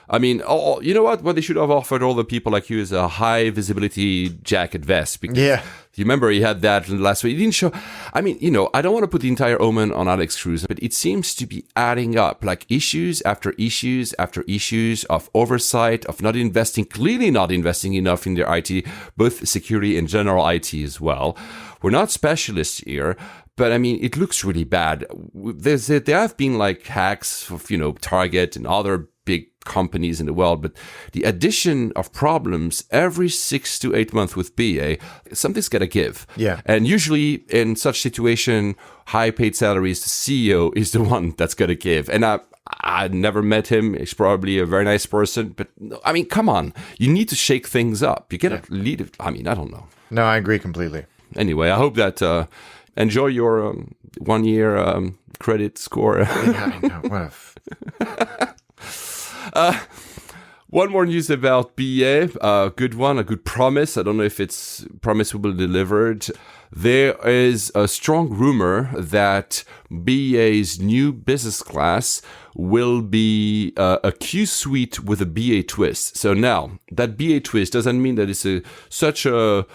I mean, you know what? What they should have offered all the people like you is a high visibility jacket vest. Because you remember he had that last week. He didn't show. I mean, I don't want to put the entire omen on Alex Cruz, but it seems to be adding up, like issues after issues after issues of oversight, of clearly not investing enough in their IT, both security and general IT as well. We're not specialists here. But I mean, it looks really bad. There have been like hacks of, Target and other big companies in the world, but the addition of problems every 6 to 8 months with BA, something's got to give. Yeah. And usually in such situation, high paid salaries, the CEO is the one that's got to give. And I never met him. He's probably a very nice person, but I mean, come on, you need to shake things up. You cannot lead it. I mean, I don't know. No, I agree completely. Anyway, I hope that, enjoy your 1 year credit score. Yeah, I know. One more news about BA, a good one, a good promise. I don't know if it's promise will be delivered. There is a strong rumor that BA's new business class will be a Q suite with a BA twist. So now, that BA twist doesn't mean that it's such a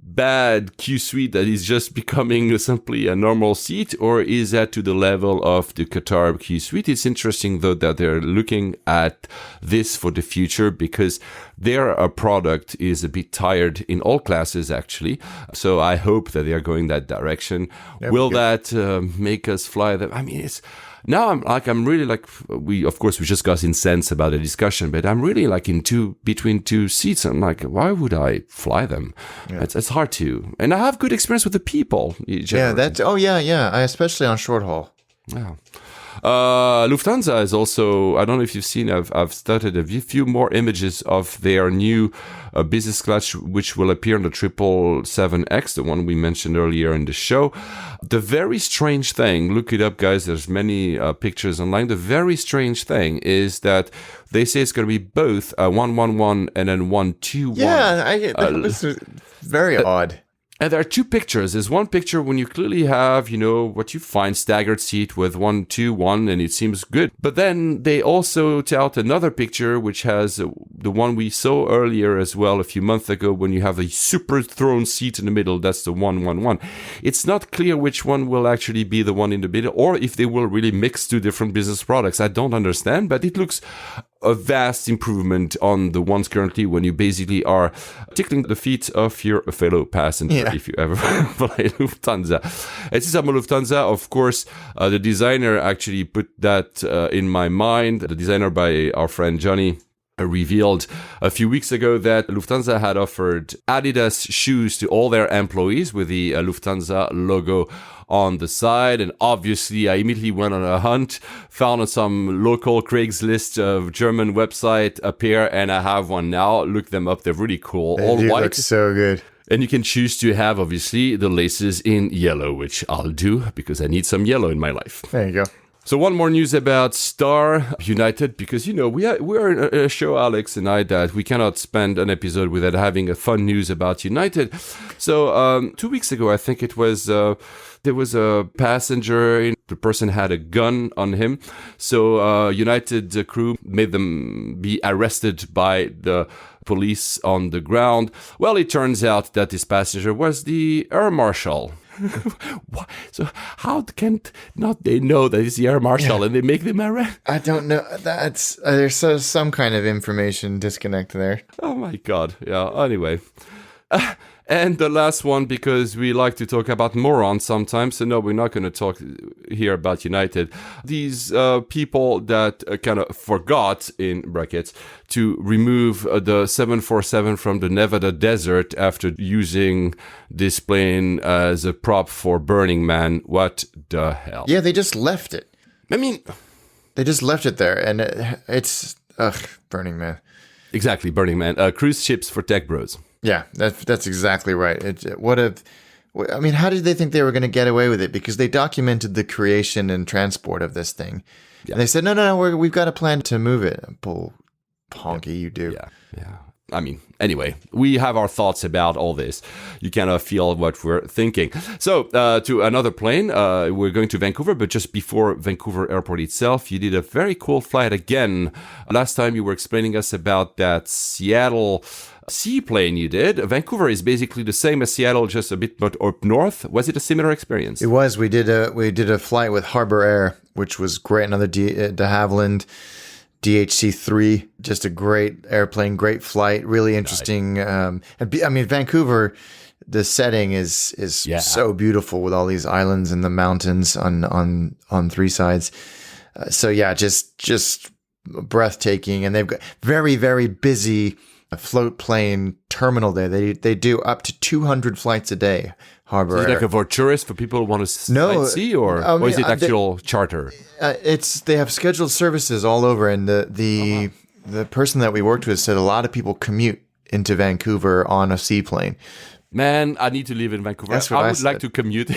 bad Q suite that is just becoming simply a normal seat, or is that to the level of the Qatar Q suite? It's interesting though that they're looking at this for the future because their product is a bit tired in all classes actually. So I hope that they are going that direction. Will that make us fly them? I mean, now I'm really like, we just got incensed about the discussion, but I'm really like between two seats. I'm like, why would I fly them? Yeah. It's hard to, and I have good experience with the people. Especially on short haul. Yeah. Lufthansa is also, I don't know if you've seen, I've started a few more images of their new business class, which will appear on the 777X, the one we mentioned earlier in the show. The very strange thing, look it up, guys, there's many pictures online. The very strange thing is that they say it's going to be both 111 and then 121. Yeah, this is very odd. And there are two pictures. There's one picture when you clearly have, what you find staggered seat with 121, and it seems good. But then they also tout another picture, which has the one we saw earlier as well a few months ago, when you have a super thrown seat in the middle. That's the 111. It's not clear which one will actually be the one in the middle, or if they will really mix two different business products. I don't understand, but it looks a vast improvement on the ones currently when you basically are tickling the feet of your fellow passenger if you ever fly Lufthansa. And since I'm a Lufthansa, of course, the designer actually put that in my mind. The designer by our friend Johnny revealed a few weeks ago that Lufthansa had offered Adidas shoes to all their employees with the Lufthansa logo on the side. And obviously I immediately went on a hunt, found some local Craigslist German website a pair, and I have one now. Look them up, they're really cool. They all white. Look so good. And you can choose to have obviously the laces in yellow, which I'll do because I need some yellow in my life. There you go. So one more news about Star United, because, we are in a show, Alex and I, that we cannot spend an episode without having a fun news about United. So 2 weeks ago, I think it was, there was a passenger, the person had a gun on him. So United crew made them be arrested by the police on the ground. Well, it turns out that this passenger was the air marshal. So how can not they know that it's the air marshal and they make them arrest? I don't know. That's there's some kind of information disconnect there. Oh my god! Yeah. Anyway, And the last one, because we like to talk about morons sometimes, so no, we're not going to talk here about United. These people that kind of forgot, in brackets, to remove the 747 from the Nevada desert after using this plane as a prop for Burning Man. What the hell? Yeah, they just left it. I mean, they just left it there, and it's Burning Man. Exactly, Burning Man. Cruise ships for tech bros. Yeah, that's exactly right. I mean, how did they think they were going to get away with it? Because they documented the creation and transport of this thing. Yeah. And they said, no, we've got a plan to move it. Bull honky, you do. Yeah. I mean, anyway, we have our thoughts about all this. You kind of feel what we're thinking. So, to another plane, we're going to Vancouver, but just before Vancouver Airport itself, you did a very cool flight again. Last time you were explaining us about that Seattle seaplane you did. Vancouver is basically the same as Seattle, just a bit more up north. Was it a similar experience? It was. We did a flight with Harbor Air, which was great. Another de Havilland DHC-3, just a great airplane, great flight, really interesting. And I mean, Vancouver, the setting is so beautiful with all these islands and the mountains on three sides. So yeah, just breathtaking. And they've got very, very busy float plane terminal there. They do up to 200 flights a day. Harbor Is it Air. like for tourists, for people who want to sightsee, or is it actual charter? They have scheduled services all over, and the person that we worked with said a lot of people commute into Vancouver on a seaplane. Man, I need to live in Vancouver. That's what I would like to commute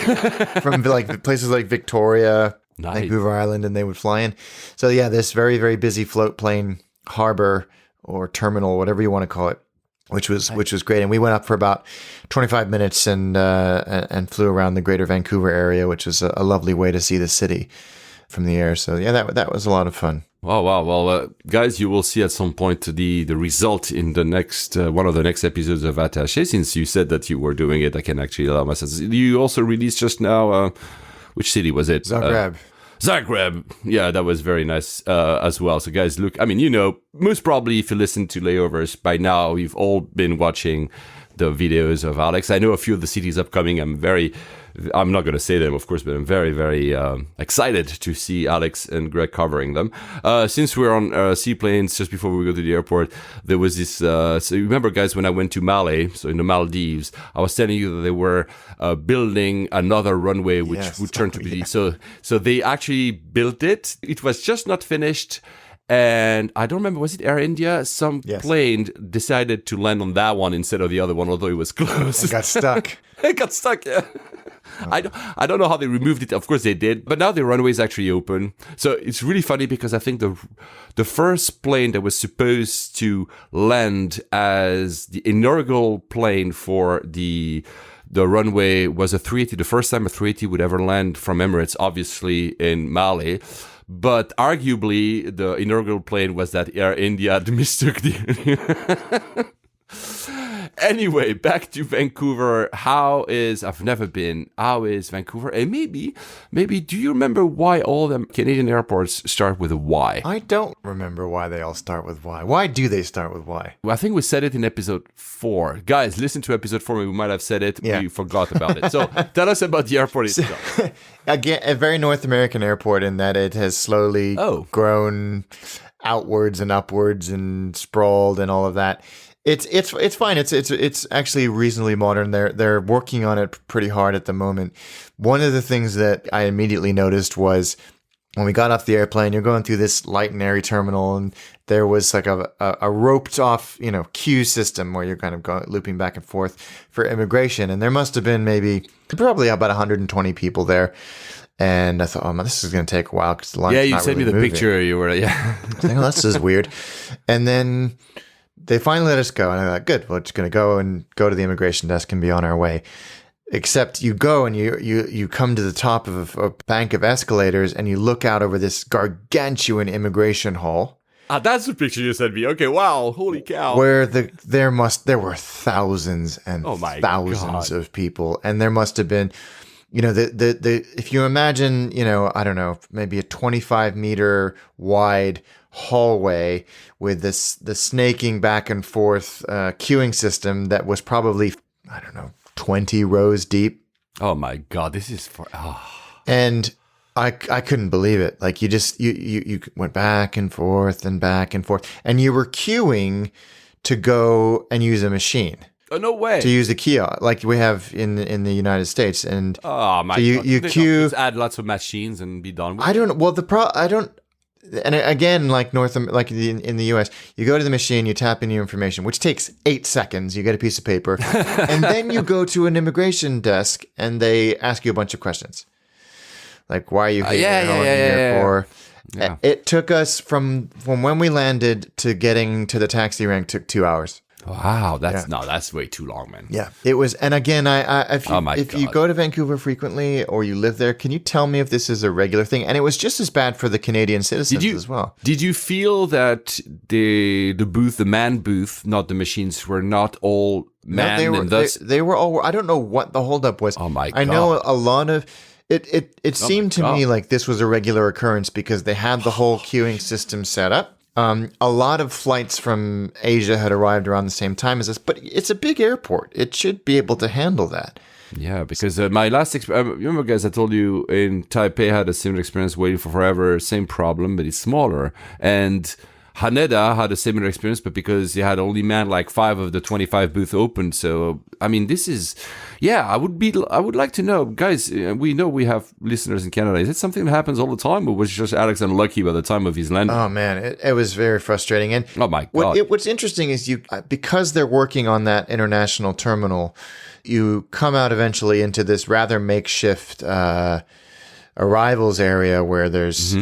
from like places like Victoria, nice. Vancouver Island, and they would fly in. So yeah, this very, very busy float plane harbor or terminal, whatever you want to call it, which was great. And we went up for about 25 minutes and flew around the greater Vancouver area, which was a lovely way to see the city from the air. So yeah, that was a lot of fun. Oh, wow. Well, guys, you will see at some point the result in the next one of the next episodes of Attaché. Since you said that you were doing it, I can actually allow myself. You also released just now, which city was it? Zagreb. Zagreb. Yeah, that was very nice as well. So guys, look, I mean, most probably if you listen to Layovers by now, you've all been watching the videos of Alex. I know a few of the cities upcoming. I'm not going to say them, of course, but I'm very, very excited to see Alex and Greg covering them. Since we're on seaplanes, just before we go to the airport, there was this... so you remember, guys, when I went to Malé, so in the Maldives, I was telling you that they were building another runway, which would turn to be... So they actually built it. It was just not finished. And I don't remember, was it Air India? Some plane decided to land on that one instead of the other one, although it was close. It got stuck. It got stuck, yeah. I don't know how they removed it. Of course they did, but now the runway is actually open. So it's really funny because I think the first plane that was supposed to land as the inaugural plane for the runway was a 380. The first time a 380 would ever land from Emirates, obviously in Malé. But arguably, the inaugural plane was that Air India mistook the... Anyway, back to Vancouver. How is Vancouver? And maybe, do you remember why all the Canadian airports start with a Y? I don't remember why they all start with Y. Why do they start with Y? Well, I think we said it in episode 4. Guys, listen to episode 4. We might have said it. Yeah. We forgot about it. So tell us about the airport itself. Again, a very North American airport in that it has slowly grown outwards and upwards and sprawled and all of that. It's fine. It's actually reasonably modern. They're working on it pretty hard at the moment. One of the things that I immediately noticed was when we got off the airplane, you're going through this light and airy terminal, and there was like a roped off, queue system where you're kind of looping back and forth for immigration. And there must have been probably about 120 people there. And I thought, oh man, this is going to take a while because the line's not really moving. Yeah, you sent me the picture. You were, yeah. I was like, oh, this is weird. And then they finally let us go, and I thought, good, we're just going to go to the immigration desk and be on our way. Except you go and you come to the top of a bank of escalators, and you look out over this gargantuan immigration hall. That's the picture you sent me. Okay, wow, holy cow! Where there were thousands and thousands of people, and there must have been, if you imagine, I don't know, maybe a 25-meter wide hallway with the snaking back and forth queuing system that was probably I don't know, 20 rows deep. Oh my God, this is for. And I couldn't believe it. Like you went back and forth, and you were queuing to go and use a machine. Oh, no way. To use a kiosk like we have in the United States. And oh my so you God. queue. Just add lots of machines and be done with it. I don't know. Well, I don't. And again, like in the US, you go to the machine, you tap in your information, which takes 8 seconds. You get a piece of paper, and then you go to an immigration desk, and they ask you a bunch of questions, like why are you here? How long are you here for? Yeah. It took us from when we landed to getting to the taxi rank took 2 hours. Wow, that's way too long, man. Yeah, it was. And again, if you go to Vancouver frequently or you live there, can you tell me if this is a regular thing? And it was just as bad for the Canadian citizens as well. Did you feel that the man booth, not the machines, were not all manned? No, they were all. I don't know what the holdup was. Oh my God! I know a lot of. It seemed to me like this was a regular occurrence because they had the whole queuing system set up. A lot of flights from Asia had arrived around the same time as us, but it's a big airport. It should be able to handle that. Yeah, because my last experience, remember guys, I told you in Taipei I had a similar experience waiting for forever, same problem, but it's smaller. And Haneda had a similar experience, but because they had only manned like 5 of the 25 booths open. So, I mean, this is, I would like to know, guys, we know we have listeners in Canada. Is it something that happens all the time, or was just Alex unlucky by the time of his landing? Oh, man, it was very frustrating. And oh, my God. What's interesting is because they're working on that international terminal, you come out eventually into this rather makeshift arrivals area where there's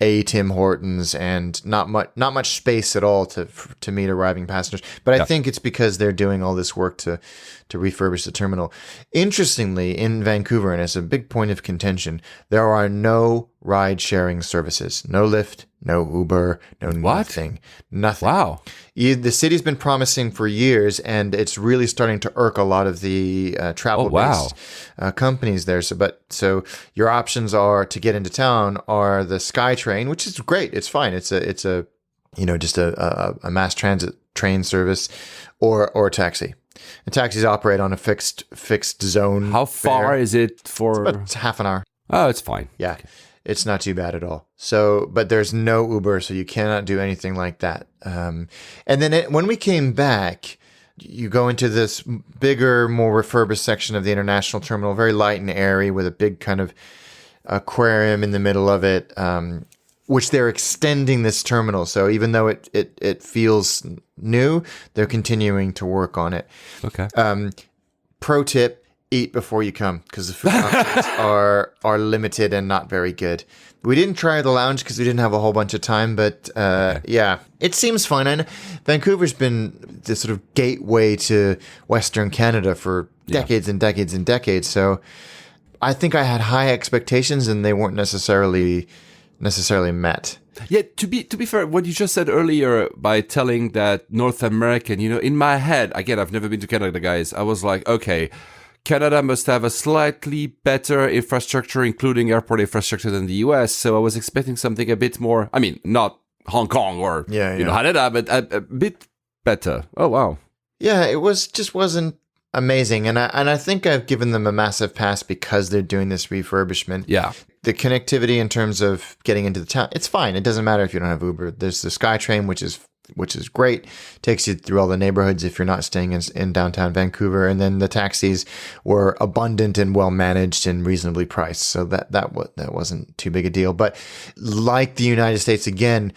8 Tim Hortons and not much space at all to meet arriving passengers. But I think it's because they're doing all this work to refurbish the terminal. Interestingly, in Vancouver, and it's a big point of contention, there are no ride-sharing services. No Lyft, no Uber, no nothing. Nothing. Wow. The city's been promising for years, and it's really starting to irk a lot of the travel-based companies there. So your options are to get into town are the SkyTrain, which is great. It's fine. It's a just a mass transit train service, or taxi. And taxis operate on a fixed zone. How far is it for? It's half an hour. Oh, it's fine. Yeah. It's not too bad at all. So, but there's no Uber, so you cannot do anything like that. And then when we came back, you go into this bigger, more refurbished section of the international terminal, very light and airy, with a big kind of aquarium in the middle of it, which they're extending this terminal. So even though it feels new, they're continuing to work on it. Okay. Pro tip. Eat before you come, because the food options are limited and not very good. We didn't try the lounge because we didn't have a whole bunch of time, but it seems fun. And Vancouver's been the sort of gateway to Western Canada for decades and decades and decades. So I think I had high expectations, and they weren't necessarily met. Yeah, to be fair, what you just said earlier by telling that North American, in my head, again, I've never been to Canada, guys. I was like, okay, Canada must have a slightly better infrastructure, including airport infrastructure, than the US. So I was expecting something a bit more, I mean, not Hong Kong or Haneda, but a bit better. Oh, wow. Yeah, it wasn't amazing. And I think I've given them a massive pass because they're doing this refurbishment. Yeah. The connectivity in terms of getting into the town, it's fine. It doesn't matter if you don't have Uber. There's the SkyTrain, which is great. Takes you through all the neighborhoods if you're not staying in downtown Vancouver. And then the taxis were abundant and well managed and reasonably priced. So that wasn't too big a deal. But like the United States, again,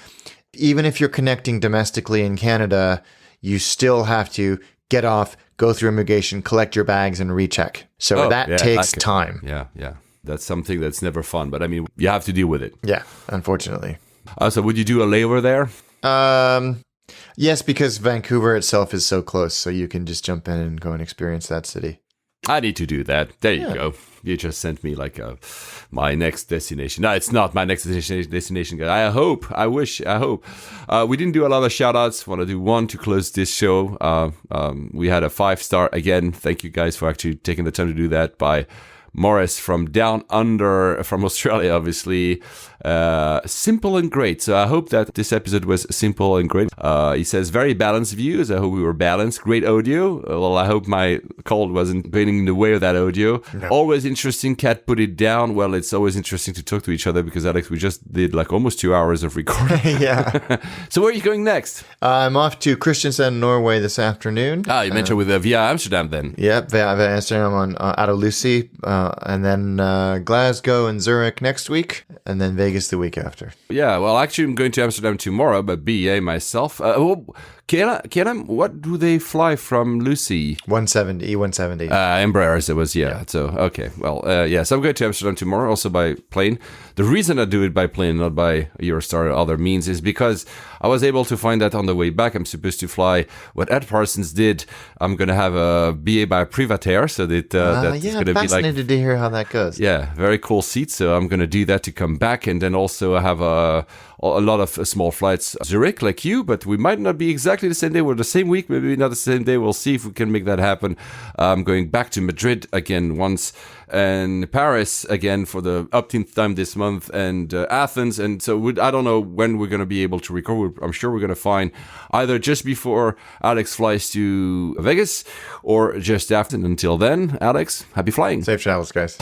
even if you're connecting domestically in Canada, you still have to get off, go through immigration, collect your bags, and recheck. So that takes time. Yeah. That's something that's never fun. But I mean, you have to deal with it. Yeah, unfortunately. So would you do a layover there? Yes, because Vancouver itself is so close, so you can just jump in and go and experience that city. I need to do that. There you go. You just sent me like my next destination. No, it's not my next destination. I hope. We didn't do a lot of shout outs. Want to do one to close this show. We had a 5-star again. Thank you guys for actually taking the time to do that by Morris from down under, from Australia, obviously. Simple and great. So I hope that this episode was simple and great. He says, very balanced views. I hope we were balanced. Great audio. Well, I hope my cold wasn't getting in the way of that audio. No. Always interesting. Cat put it down. Well, it's always interesting to talk to each other because, Alex, we just did like almost 2 hours of recording. Yeah. So where are you going next? I'm off to Kristiansand, Norway this afternoon. You mentioned with via Amsterdam then. Yep, via Amsterdam on out of Lucy, and then Glasgow and Zurich next week, and then Vegas the week after. Yeah, well, actually, I'm going to Amsterdam tomorrow, but BA myself. KLM, what do they fly from Lucy? 170, E170. Embraers, it was, yeah. So, okay. Well, so I'm going to Amsterdam tomorrow, also by plane. The reason I do it by plane, not by Eurostar or other means, is because I was able to find that on the way back. I'm supposed to fly what Ed Parsons did. I'm going to have a BA by Privatair, so that that's going to be like... fascinated to hear how that goes. Yeah, very cool seat. So I'm going to do that to come back, and then also have a lot of small flights. Zurich, like you, but we might not be exactly the same day. We're the same week, maybe not the same day. We'll see if we can make that happen. I'm going back to Madrid again once, and Paris again for the 18th time this month, and Athens. And so I don't know when we're going to be able to record. I'm sure we're going to find either just before Alex flies to Vegas or just after. And until then, Alex, happy flying. Safe travels, guys.